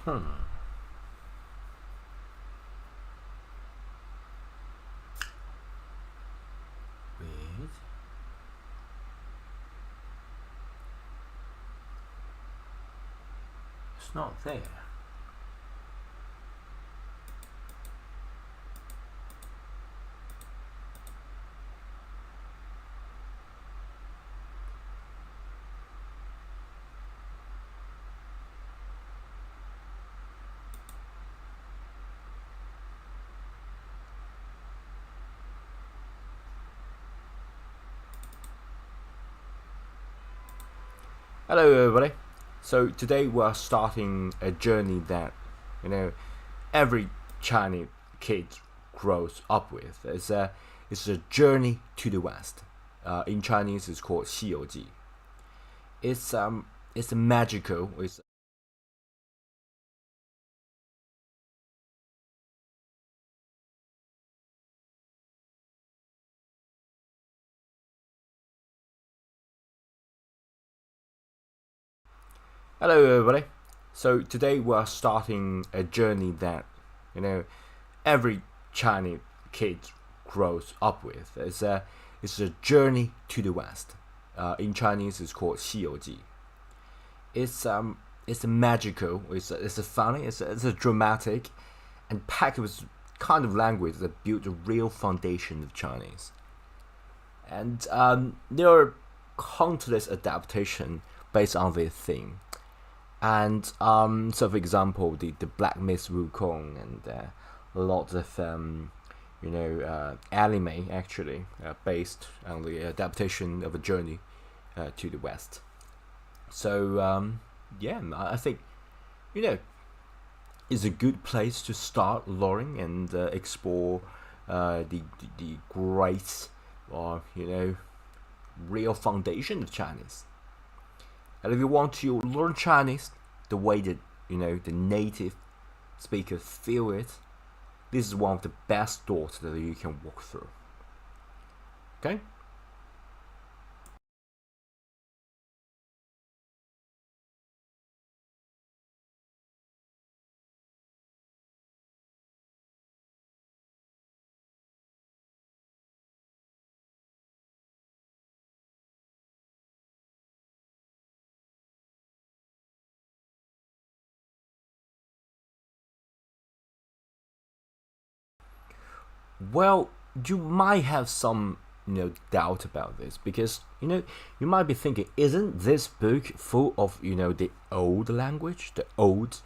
A: no. Wait. It's not there. Hello everybody. So today we're starting a journey that, every Chinese kid grows up with. It's a journey to the West. In Chinese, it's called 西游记. It's a magical. Hello everybody. So today we're starting a journey that, every Chinese kid grows up with. It's a journey to the West. In Chinese, it's called 西游记. It's a magical. It's a funny. It's a dramatic, and packed with kind of language that built the real foundation of Chinese. And there are countless adaptations based on this theme. And so, for example, the Black Miss Wukong and lots of anime actually based on the adaptation of a journey to the West. So I think it's a good place to start learning and explore the great or real foundation of Chinese. And if you want to learn Chinese the way that the native speakers feel it, this is one of the best doors that you can walk through. Okay? Well, you might have some doubt about this because you might be thinking, isn't this book full of the old language, the old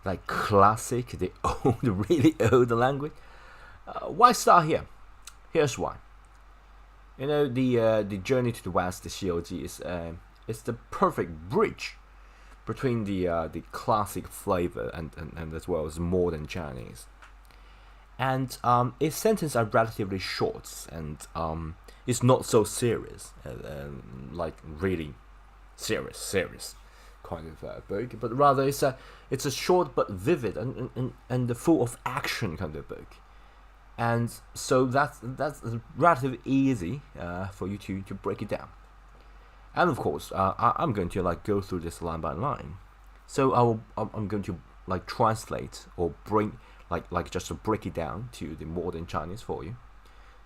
A: like classic, the old really old language? Why start here? Here's why. The journey to the West, the 西游记 is the perfect bridge between the classic flavor and as well as modern Chinese. And its sentences are relatively short and it's not so serious, like really serious kind of book, but rather it's a short but vivid and full of action kind of book. And so that's relatively easy for you to break it down. And of course, I'm going to like go through this line by line. So I'm going to like translate or bring like just to break it down to the modern Chinese for you.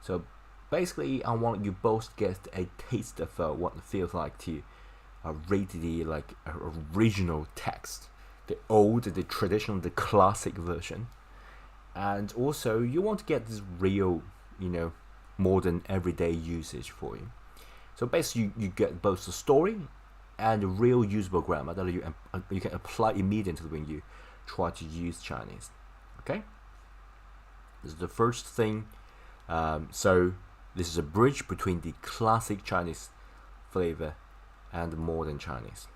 A: So basically, I want you both get a taste of what it feels like to read the like original text, the traditional, the classic version, and also you want to get this real, modern everyday usage for you. So basically, you get both the story and the real usable grammar that you can apply immediately when you try to use Chinese. Okay, this is the first thing. So this is a bridge between the classic Chinese flavor and the modern Chinese.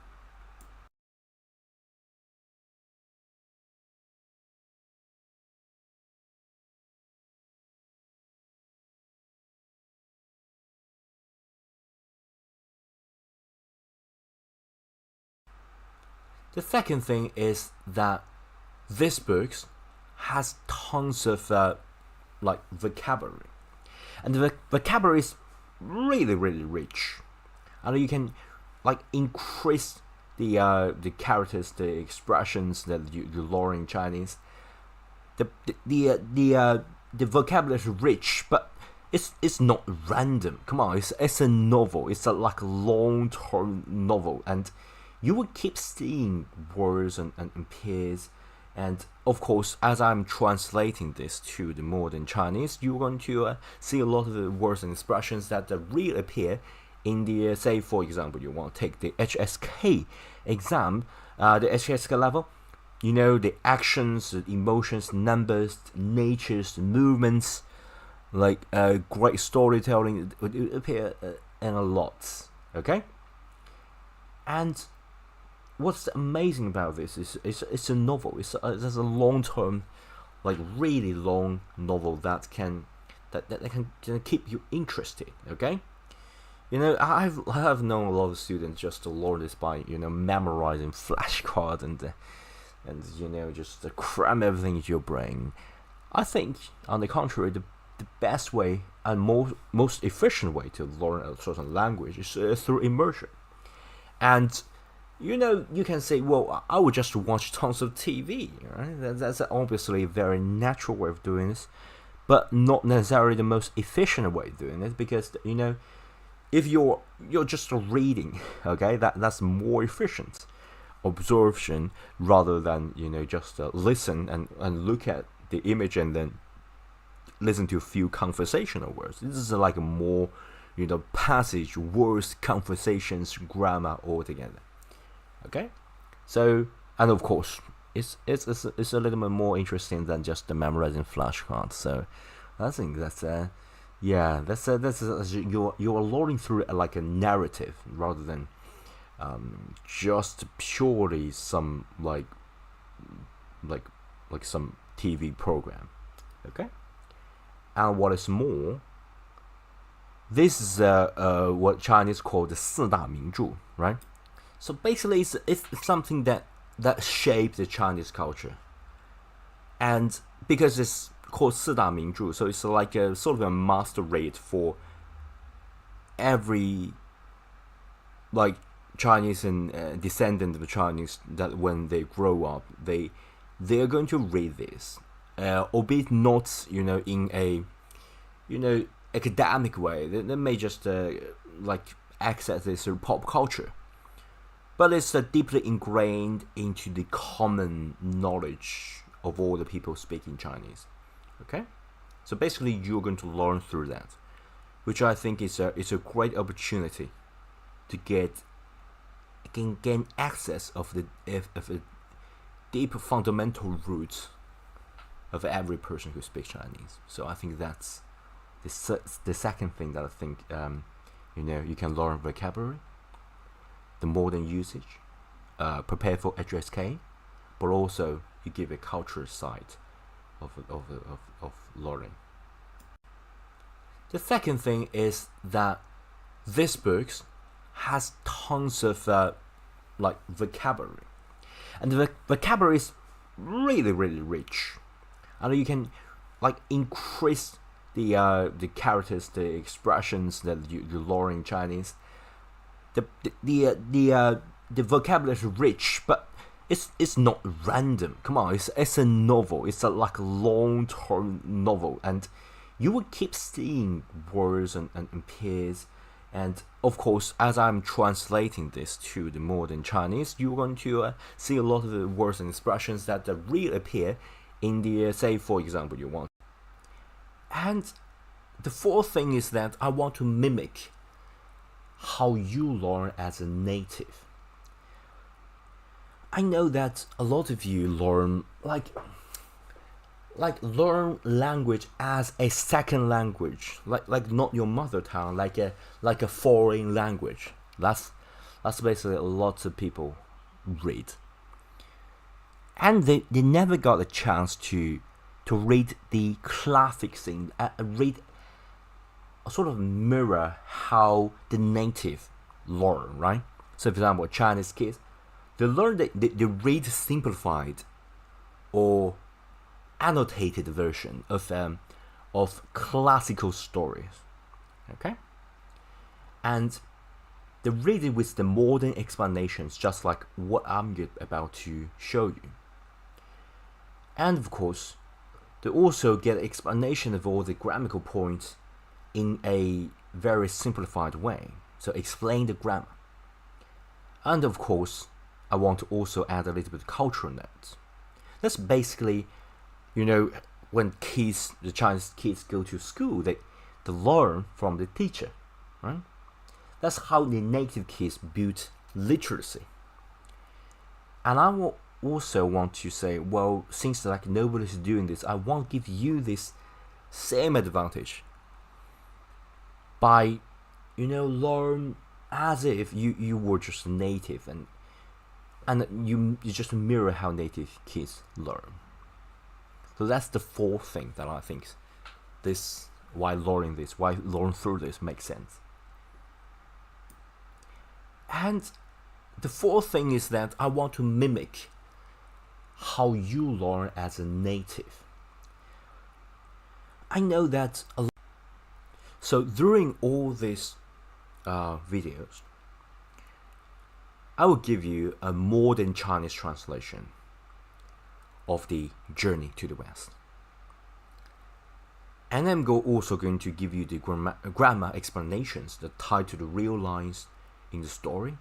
A: The second thing is that this book has tons of like vocabulary, and the vocabulary is really really rich, and you can like increase the characters, the expressions that you learn in Chinese. The vocabulary is rich, but it's not random. Come on, it's a novel. It's like a long term novel, and you will keep seeing words and pairs. And of course, as I'm translating this to the modern Chinese, you're going to see a lot of the words and expressions that really appear in the, say, for example, you want to take the HSK exam, the HSK level, the actions, the emotions, numbers, natures, movements, like great storytelling, it would appear in a lot, okay? And what's amazing about this is it's a novel. It's a long term, like really long novel that can keep you interested. Okay, I have known a lot of students just to learn this by memorizing flashcards and just to cram everything into your brain. I think on the contrary, the best way and most efficient way to learn a certain language is through immersion. And you can say, well, I would just watch tons of TV, right? That's obviously a very natural way of doing this, but not necessarily the most efficient way of doing it, because if you're just reading, okay, that's more efficient absorption rather than just listen and look at the image and then listen to a few conversational words. This is like a more passage, words, conversations, grammar altogether. Okay, so and of course it's a little bit more interesting than just the memorizing flashcards. So I think that's you're learning through like a narrative rather than just purely some like some TV program. Okay, and what is more, this is what Chinese call the 4大名著, right? So basically, it's something that shaped the Chinese culture, and because it's called 4大名著, so it's like a sort of a master rate for every like Chinese and descendant of the Chinese, that when they grow up, they're going to read this, albeit not in a academic way. They may just like access this through pop culture. But it's deeply ingrained into the common knowledge of all the people speaking Chinese. Okay? So basically, you're going to learn through that, which I think is a great opportunity to gain access of the deep fundamental roots of every person who speaks Chinese. So I think that's the second thing that I think you can learn vocabulary, the modern usage, prepare for HSK, but also you give a cultural side of learning. The second thing is that this book has tons of like vocabulary, and the vocabulary is really really rich, and you can like increase the characters, the expressions that you learn in Chinese. The vocabulary is rich, but it's not random. Come on, it's a novel. It's like a long-term novel, and you will keep seeing words and pairs. And of course, as I'm translating this to the modern Chinese, you're going to see a lot of the words and expressions that reappear in the say, for example, you want. And the fourth thing is that I want to mimic how you learn as a native. I know that a lot of you learn learn language as a second language, like not your mother tongue, like a foreign language. That's basically a lot of people read, and they never got a chance to read the classic thing, read sort of mirror how the native learn, right? So, for example, Chinese kids, they learn they read simplified or annotated version of classical stories, okay? And they read it with the modern explanations, just like what I'm about to show you. And of course, they also get explanation of all the grammatical points in a very simplified way. So explain the grammar. And of course, I want to also add a little bit of cultural notes. That's basically, when kids, the Chinese kids go to school, they learn from the teacher, right? That's how the native kids build literacy. And I will also want to say, well, since like nobody's doing this, I want to give you this same advantage by, learn as if you were just a native, and you just mirror how native kids learn. So that's the fourth thing that I think why learn through this makes sense. And the fourth thing is that I want to mimic how you learn as a native. I know that so during all these videos, I will give you a modern Chinese translation of the Journey to the West. And I'm also going to give you the grammar explanations that tie to the real lines in the story,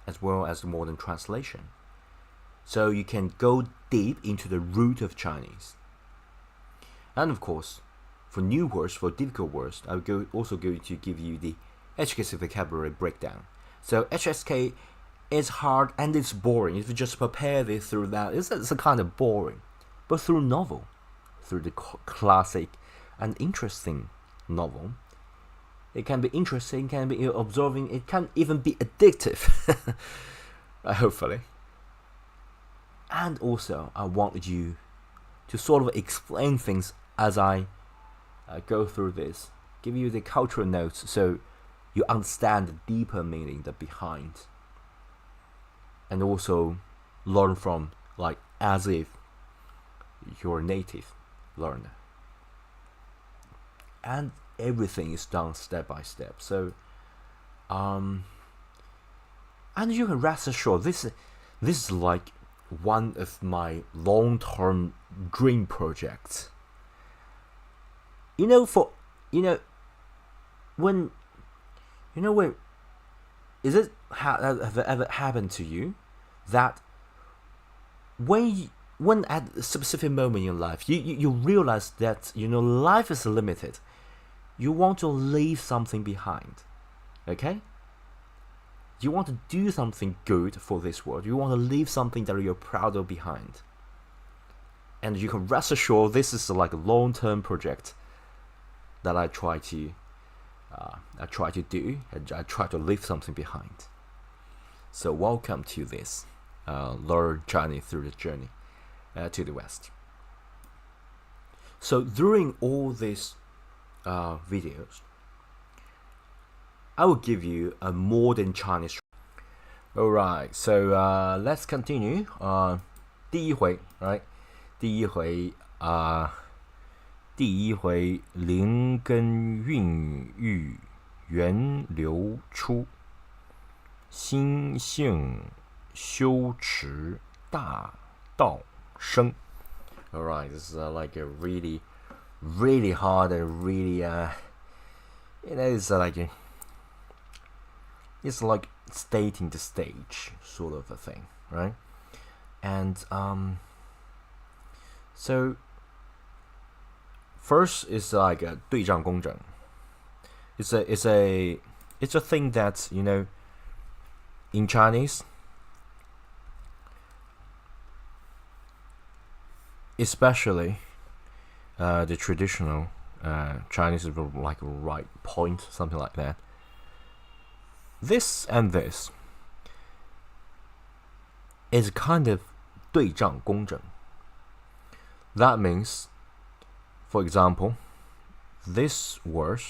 A: as well as the modern translation. So you can go deep into the root of Chinese. And of course, for new words, for difficult words, I'm also going to give you the HSK vocabulary breakdown. So HSK is hard and it's boring. If you just prepare this through that, it's a kind of boring. But through novel, through the classic and interesting novel, it can be interesting, can be absorbing, it can even be addictive, hopefully. And also, I want you to sort of explain things as I go through this, give you the cultural notes so you understand the deeper meaning that behind, and also learn from like as if you're a native learner. And everything is done step by step. So, and you can rest assured this is like one of my long-term dream projects. When is it have it ever happened to you that when at a specific moment in your life you realize that life is limited, you want to leave something behind, okay? You want to do something good for this world. You want to leave something that you're proud of behind. And you can rest assured this is like a long-term project that I try to do, and I try to leave something behind. So welcome to this learn Chinese through the journey to the West. So during all these videos, I will give you a modern Chinese. Alright, so let's continue. 第一回 right? 第一回灵根孕育源流出，心性修持大道生。Alright, this is like a really hard and really it's like stating the stage sort of a thing, right? And so first is like a 对仗工整. It's a thing that, you know, in Chinese, especially the traditional Chinese is like a right point, something like that. This and this is kind of 对仗工整. That means, for example, this word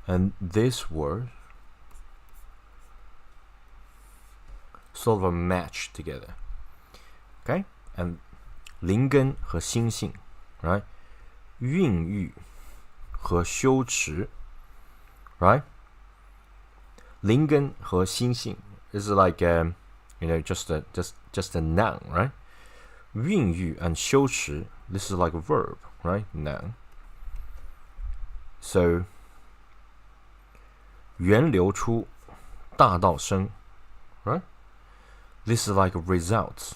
A: and this word sort of match together. Okay? And 灵根和心性 right? 孕育和修持 right? 灵根和心性 is like you know, just a noun, right? 孕育 and 修持 this is like a verb, right? Noun. So 源流出大道生 right? This is like a result.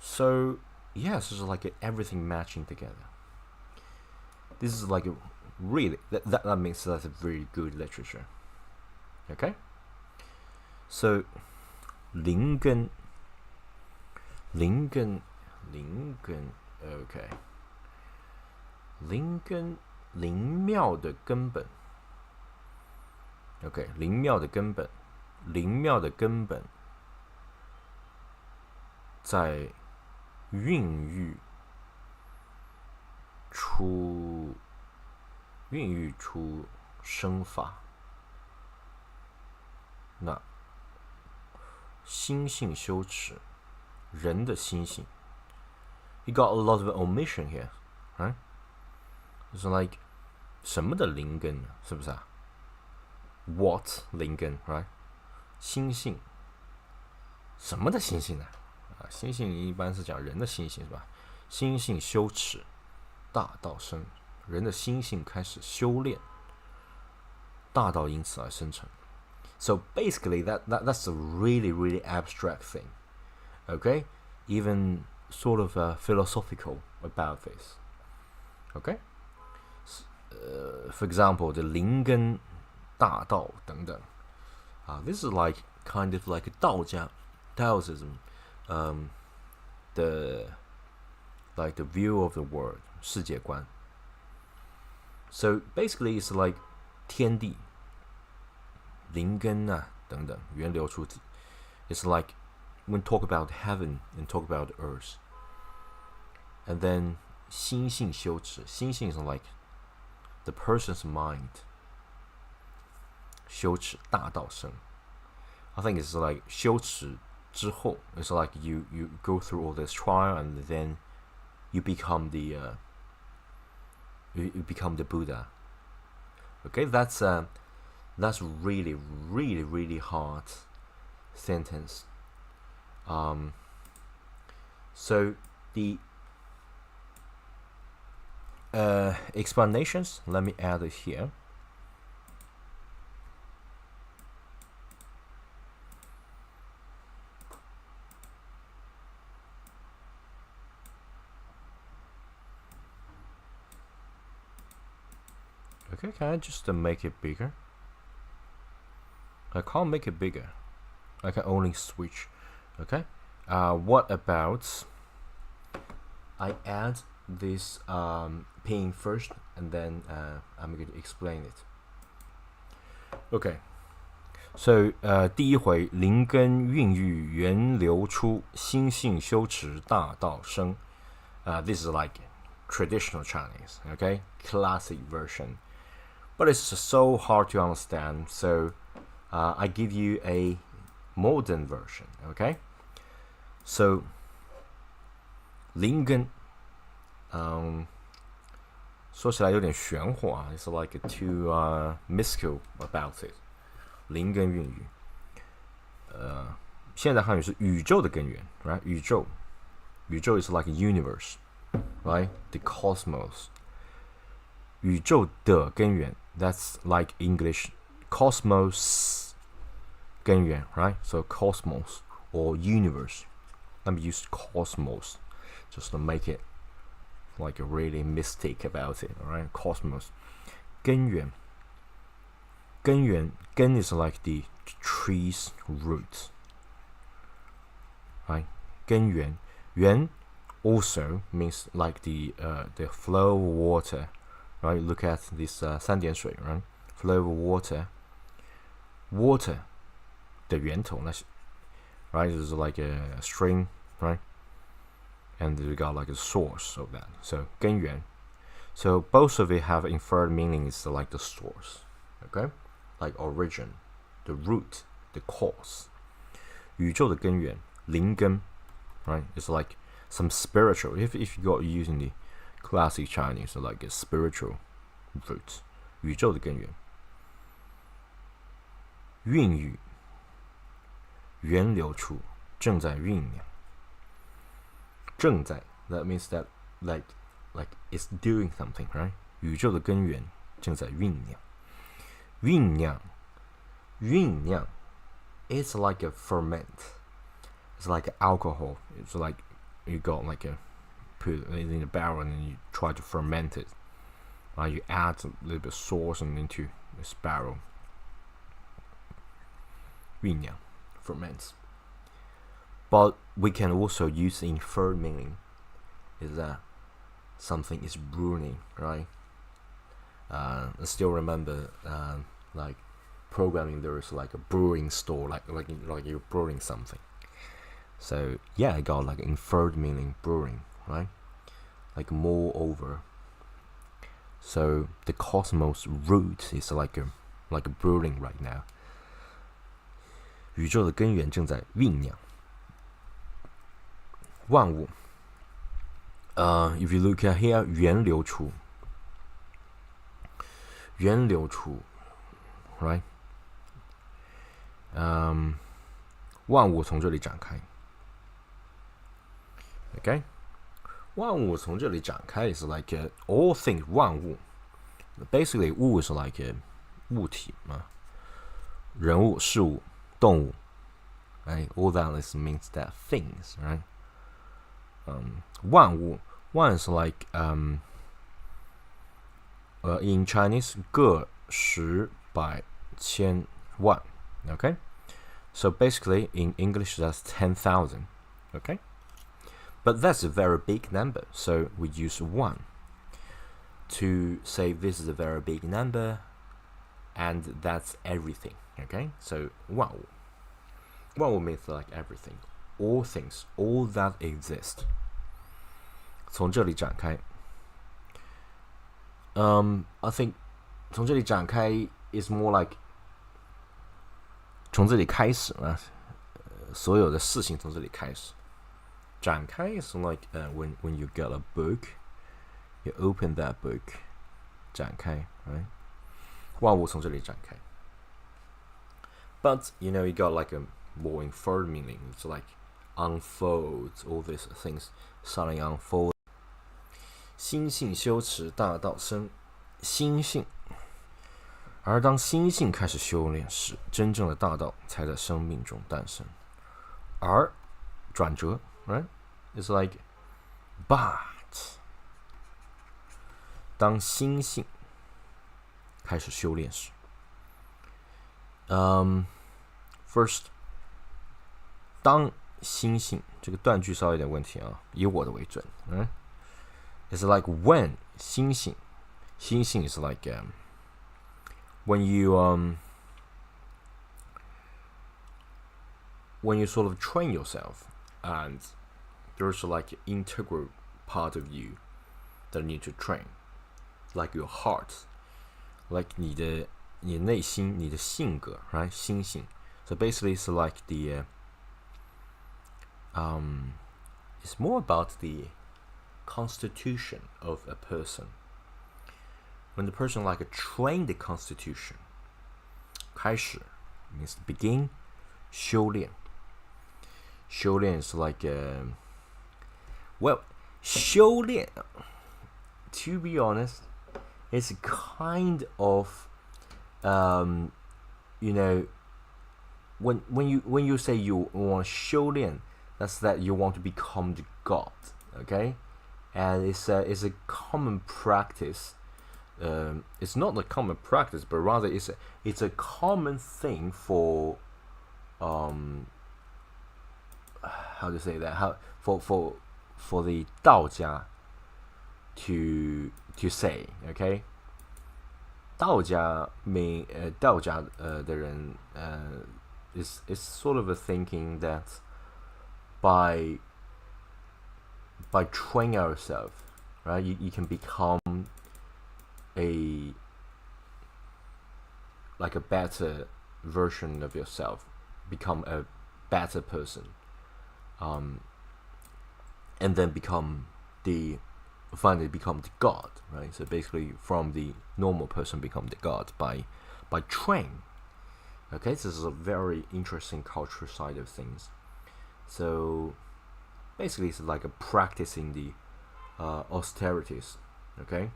A: So yes, it's like everything matching together. This is like a really that means that's a very good literature. Okay? So 灵根 okay. 灵妙的根本 OK 灵妙的根本在孕育出生法。那心性修持，人的心性。You got a lot of omission here, right? It's like 什么的灵根，是不是啊 ？What 灵根 ，right? 心性，什么的心性呢？心性一般是讲人的心性，是吧？心性修持，大道生，人的心性开始修炼，大道因此而生成。So basically, that's a really abstract thing, okay? Even sort of philosophical about this, okay? For example, the 灵根大道等等. This is like kind of like a 道家 Taoism, the view of the world 世界观. So basically, it's like 天地。灵根啊等等源流出体 It's like when talk about heaven and talk about earth. And then 心性修持 心性 is like the person's mind. 修持大道生 I think it's like 修持之后 It's like you go through all this trial and then you become the Buddha. Okay, that's really hard sentence. So the explanations, let me add it here. Okay, can I just make it bigger? I can't make it bigger. I can only switch. Okay. What about I add this pin first, and then I'm going to explain it. Okay. So 第一回灵根孕育源流出心性修持大道生. This is like traditional Chinese, okay, classic version. But it's so hard to understand, so I give you a modern version, okay? So 林根，说起来有点玄乎啊 ，it's like too mystical about it。林根韵语，现代汉语是宇宙的根源 ，right？ 宇宙 is like a universe, right? The cosmos. 宇宙的根源 that's like English cosmos 根源 right? So cosmos or universe. Let me use cosmos just to make it like a really mystic about it, alright? Cosmos 根源根 is like the tree's root, right? 根源also means like the flow of water, right? Look at this 三点水 right? Flow of water 的源头 right? It's like a stream, right? And we got like a source of that. So 根源 so both of it have inferred meanings like the source, okay? Like origin, the root, the cause. 宇宙的根源灵根 right? It's like some spiritual, if you're using the classic Chinese, so like a spiritual root. 宇宙的根源孕育源流处正在酝酿正在 that means that like it's doing something, right? 宇宙的根源正在酝酿酝酿 it's like a ferment, it's like alcohol, it's like you got like a put it in a barrel and then you try to ferment it, right? You add a little bit of sauce and into this barrel. 酝酿 ferments. But we can also use the inferred meaning is that something is brewing, right? I still remember like programming there is like a brewing store, like you're brewing something. So yeah, I got like inferred meaning brewing, right? Like moreover. So the cosmos root is like a brewing right now. 宇宙的根源正在酝酿万物。If you look at here, 源流处 right? 万物从这里展开 Okay? 万物从这里展开 is like all things 万物 Basically 物 is like a 物体嘛人物事物动物 right? All that means that things, right? 万物 one is like in Chinese 个十百千万 okay? So basically in English that's 10,000 okay? But that's a very big number, so we use 1 to say this is a very big number and that's everything, okay? So 万物 万物 means like everything, all things, all that exist. 从这里展开 I think 从这里展开 is more like 从这里开始啊所有的事情从这里开始展开 is like when you get a book, you open that book 展开 right? 万物从这里展开 But you know you got like a more inferred meaning. It's like unfolds, all these things suddenly unfold. 心性修持大道生心性而当心性开始修炼时真正的大道才在生命中诞生而转折 right? It's like but 当心性开始修炼时first 当心性这个断句稍微有点问题啊以我的为准 right? It's like when 心性 is like when you sort of train yourself and there's like an integral part of you that you need to train, like your heart, like 你的内心，你的性格 right 心性 so basically it's like the it's more about the constitution of a person. When the person like train the constitution, 开始 means begin, 修炼 is like well, 修炼 to be honest, it's kind of you know, when you say you want 修炼, that's that you want to become the god, okay? And it's a common practice. It's not a common practice, but rather it's a common thing for how to say that? How for the 道家 to say, okay? 道家的人 is sort of a thinking that by training ourselves, right? You can become a better version of yourself, become a better person, and then finally become the god, right? So basically, from the normal person become the god by train. Okay, this is a very interesting cultural side of things. So basically, it's like a practicing the austerities. Okay,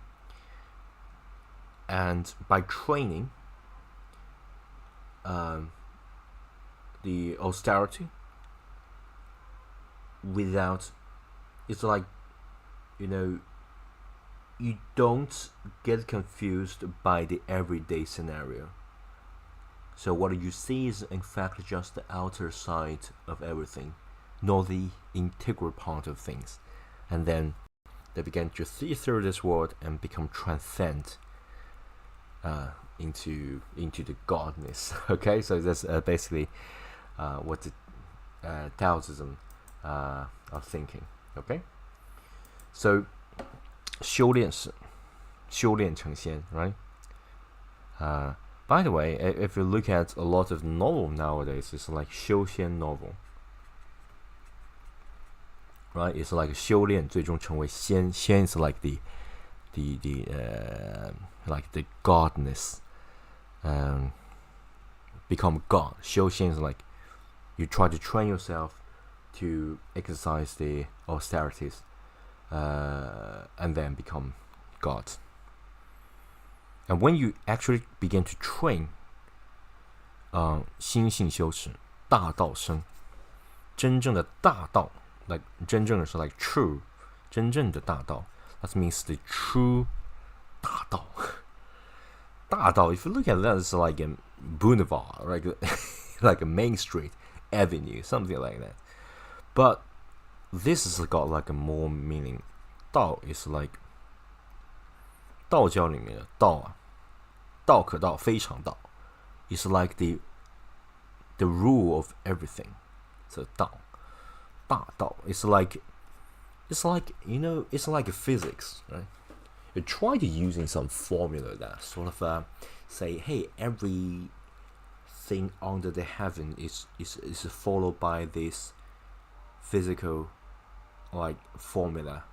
A: and by training the austerity without, it's like, you know, you don't get confused by the everyday scenario. So what you see is in fact just the outer side of everything, not the integral part of things. And then they begin to see through this world and become transcend into the godness. Okay, so that's basically what the Taoism are thinking. Okay, so 修炼是修炼成仙, right? By the way, if you look at a lot of novel nowadays, it's like 修仙 novel, right? It's like 修炼最终成为仙. 仙 is like the like the godness, become god. 修仙 is like you try to train yourself to exercise the austerities, and then become god. And when you actually begin to train 心性修持大道生真正的大道 like 真正的是 like true 真正的大道 that means the true 大道大道 if you look at that, it's like a boulevard, like like a main street avenue, something like that. But this has got like a more meaning. 道 is like 道教里面的道啊，道可道非常道 is like the rule of everything. So 道大道 it's like you know, it's like a physics, right? You try to using some formula that sort of say, hey, everything under the heaven is followed by this physical like formula,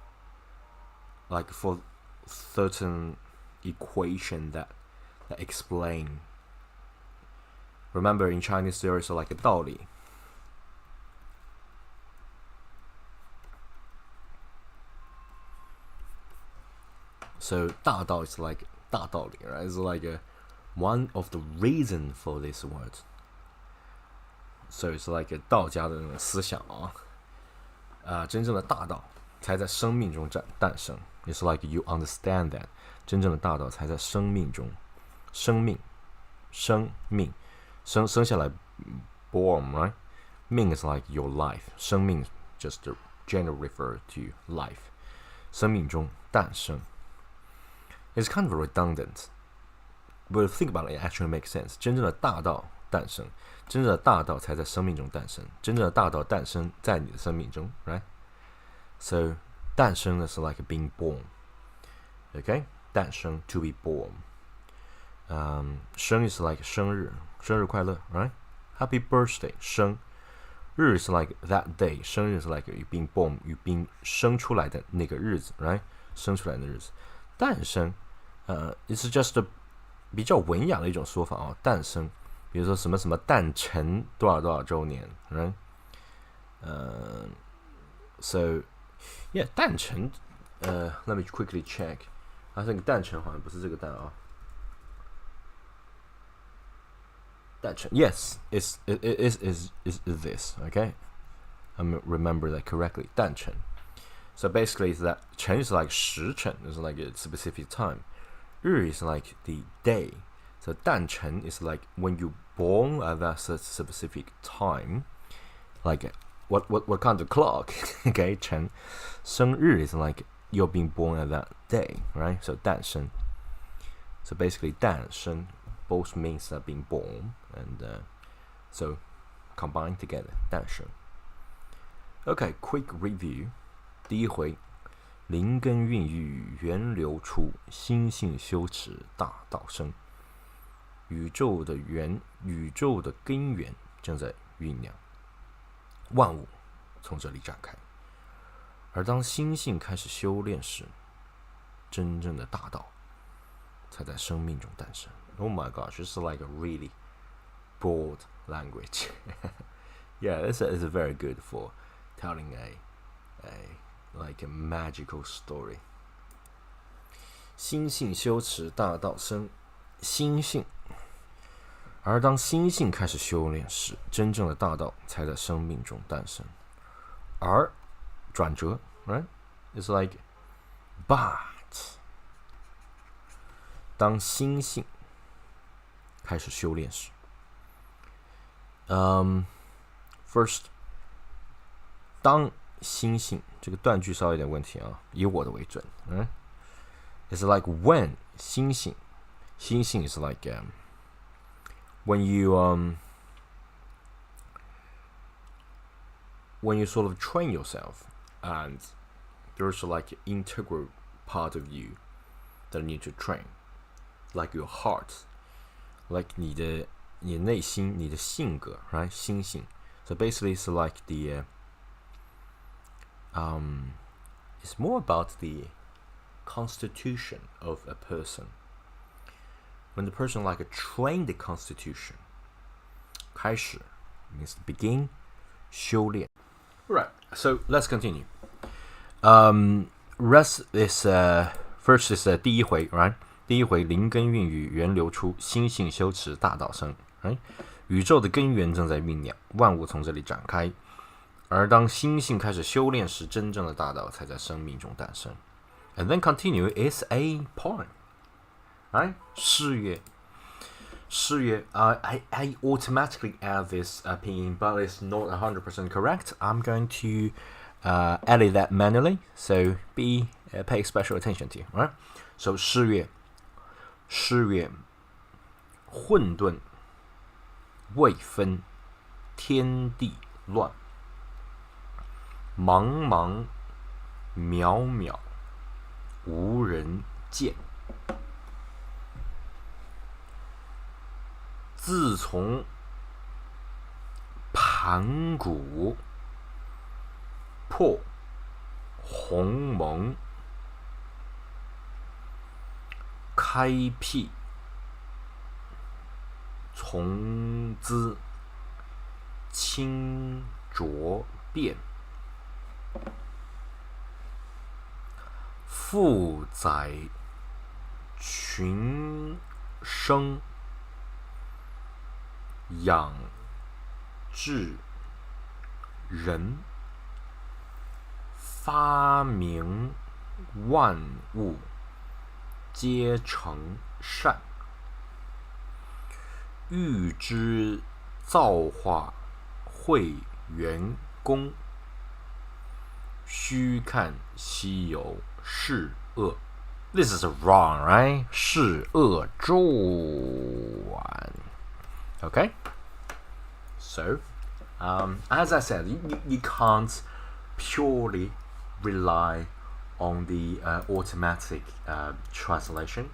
A: like for certain equation that explain. Remember, in Chinese there is like a 道理. So 大道 is like 大道理, right? It's like one of the reason for this word. So it's like 道家的那种思想啊，真正的大道才在生命中诞生。It's like you understand that 真正的大道才在生命中，生命生下来 born, right? 命 is like your life. 生命 just generally refer to life. 生命中诞生。It's kind of redundant, but think about it, it actually makes sense. 真正的大道诞生，真正的大道才在生命中诞生，真正的大道诞生在你的生命中 ，right? So 诞生 is like being born. Okay, 诞生 to be born. 生 is like 生日快乐 right? Happy birthday 生日 is like that day 生日 is like you being born you being 生出来的那个日子 right? 生出来的日子诞生it's just a 比较文雅的一种说法哦诞生比如说什么什么诞辰多少多少周年 right? So yeah 诞辰let me quickly check I think 诞辰好像不是这个诞啊诞辰 yes it is this okay I remember that correctly 诞辰 so basically it's that 辰 is like 时辰 is like a specific time 日 is like the day so 诞辰 is like when you born at that specific time like what kind of clock okay 辰生日 is like you're being born at that day right so 诞生 so basically 诞生 both means that being born and so combined together 诞生 okay quick review 第一回灵根孕育源流出心性修持大道生宇宙的根源正在酝酿万物从这里展开而当心性开始修炼时真正的大道才在生命中诞生 Oh my gosh, it's like a really broad language. Yeah, it's very good for telling like a magical story. 心性修持大道生心性而当心性开始修炼时真正的大道才在生命中诞生而转折 right? It's like but 当心性开始修炼时first 当心性这个断句稍微有点问题啊以我的为准It's like when 心性 is like when you sort of train yourself and there's like an integral part of you that you need to train like your heart like 你内心你的性格 right 心性 so basically it's like the it's more about the constitution of a person when the person like train the constitution 开始 means begin 修炼 right so let's continue rest is first is 第一回 right第一回灵根孕育源流出心性修持大道生宇宙的根源正在酝酿万物从这里展开而当心性开始修炼时真正的大道才在生命中诞生 and then continue is a poem right 誓约 I automatically add this pinyin but it's not 100% correct I'm going to edit that manually so pay special attention to right so 誓约混沌未分天地乱茫茫渺渺无人见自从盘古破鸿蒙开辟从兹清浊变负载群生养治人发明万物皆成善欲知造化会元功须看西游是恶 This is wrong, right? 是恶传 Okay? So, as I said, you can't purely rely on the automatic translation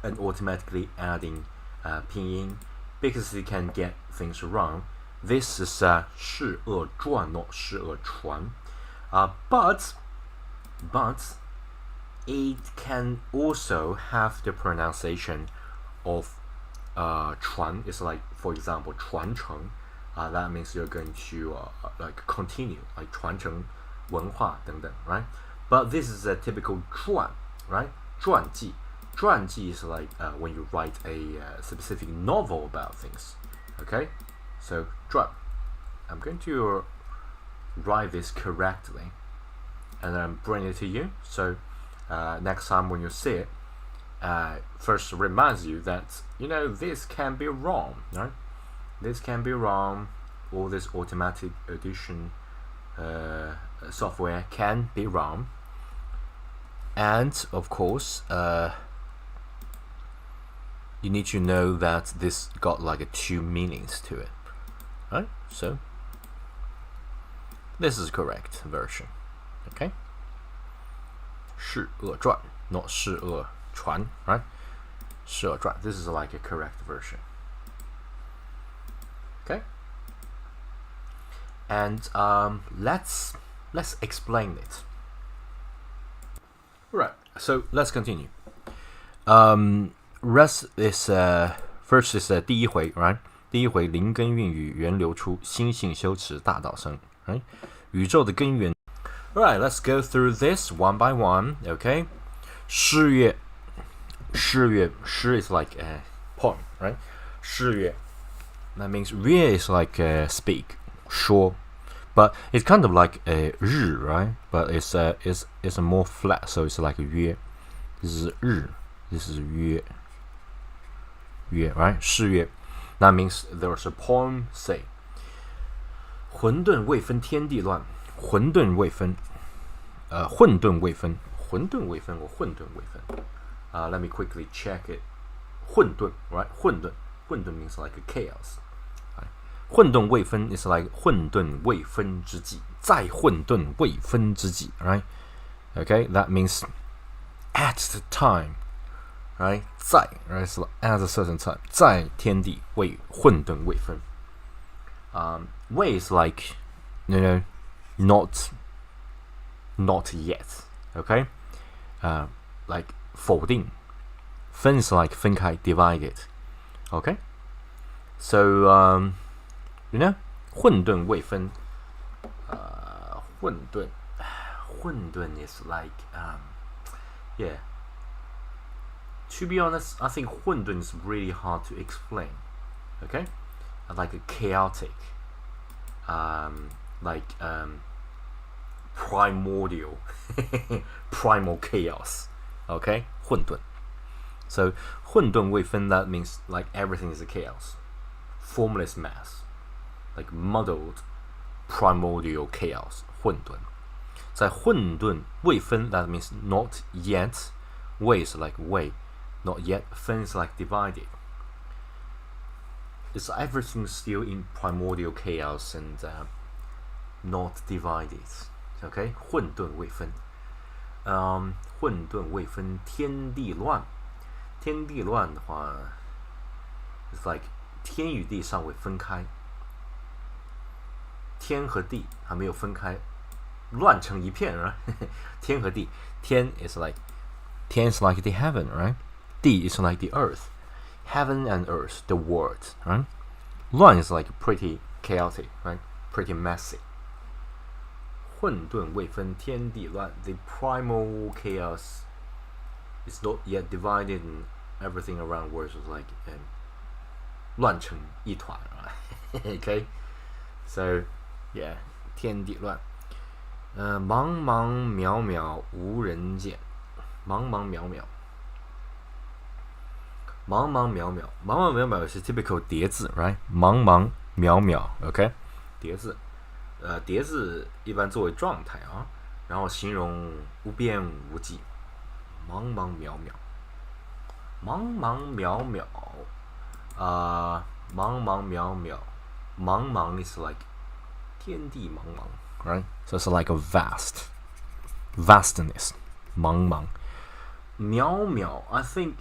A: and automatically adding pinyin because you can get things wrong. This is 是恶传 not 是恶传 but it can also have the pronunciation of 传 is like, for example, 传承 that means you're going to like continue, like 传承文化等等, right? But this is a typical 传, right? 传记 is like when you write a specific novel about things. Okay, so 传. I'm going to write this correctly and then bring it to you. So next time when you see it, first reminds you that this can be wrong, right? This can be wrong. All this automatic addition software can be wrong, and of course you need to know that this got like 2 meanings to it, right? So this is correct version. Okay, 是恶传 not 是恶传, right? 是恶传 this is like a correct version. Okay, and let's explain it. Right, so let's continue. Rest is first is 第一回 right? 第一回灵根孕育源流出心性修持大道生 right? 宇宙的根源 Alright, let's go through this one by one, okay? 诗乐 诗 is like a poem, right? 诗乐 that means 乐 is like speak, 说 but it's kind of like a 日 right? But it's a more flat, so it's like a 乐 this is 日 this is 乐 乐 right? 诗乐 that means there's a poem say 混沌未分天地乱混沌未分混沌未分混沌未分 or 混沌未分 let me quickly check it 混沌 right? 混沌 means like a chaos, right? 混沌未分 is like 混沌未分之际在混沌未分之际 right? Okay, that means at the time, right? 在 right? So at a certain time 在天地未混沌未分way is like not yet, okay? Like 否定分 is like 分开 divided, okay? So 混沌未分混沌 is like yeah, to be honest I think 混沌 is really hard to explain, okay? Like a chaotic like primordial primal chaos, okay? 混沌 so 混沌未分 that means like everything is a chaos, formless mass, like muddled primordial chaos 混沌在混沌未分 that means not yet, 未 is like way, not yet, 分 is like divided. It's everything still in primordial chaos and not divided. Okay, 混沌未分。混沌未分，天地乱。天地乱的话 ，it's like 天与地尚未分开，天和地还没有分开，乱成一片，right? 天和地，天 is like 天 is like the heaven, right? 地 is like the earth. Heaven and earth, the world, right? 乱 is like pretty chaotic, right? Pretty messy. 混沌未分，天地乱。The primal chaos is not yet divided, and everything around world is like 乱成一团 right? Okay, so yeah, 天地乱。茫茫渺渺无人见，茫茫渺渺。茫茫渺渺，茫茫渺渺是 typical 叠字 ，right？ 茫茫渺渺 ，OK？ 叠字，叠字一般作为状态啊，然后形容无边无际。茫茫渺渺，茫茫渺渺，茫茫渺渺，茫茫 is like 天地茫茫 ，right？ So it's like a vast vastness, 茫茫。渺渺, I think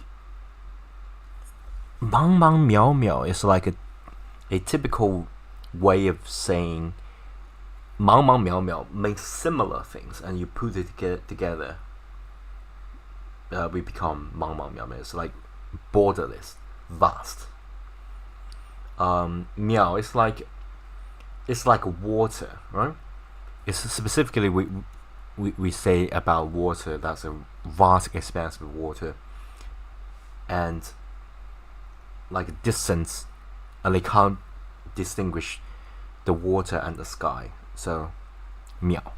A: 茫茫渺渺 is like a typical way of saying 茫茫渺渺 makes similar things, and you put it together, we become 茫茫渺渺. It's like borderless, vast. 渺 is like, it's like water, right? It's specifically we say about water, that's a vast expanse of water, and like distance, and they can't distinguish the water and the sky. So 渺.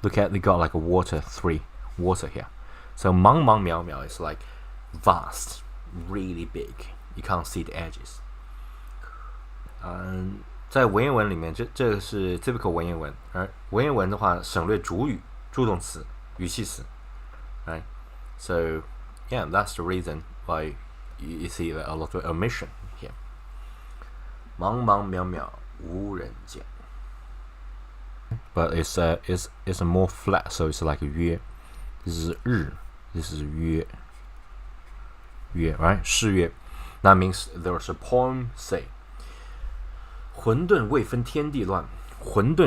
A: Look at, they got like a water here. So 茫茫渺渺 is like vast, really big. You can't see the edges. 在文言文里面，这个是 typical 文言文。而文言文的话，省略主语、助动词、语气词。Right? So yeah, that's the reason why you see a lot of omission here. 茫茫渺渺无人见。But it's a more flat, so it's like 约。This is 日 ，this is 约。Right? 是约。That means there's a poem say. 混沌未分天地乱，混沌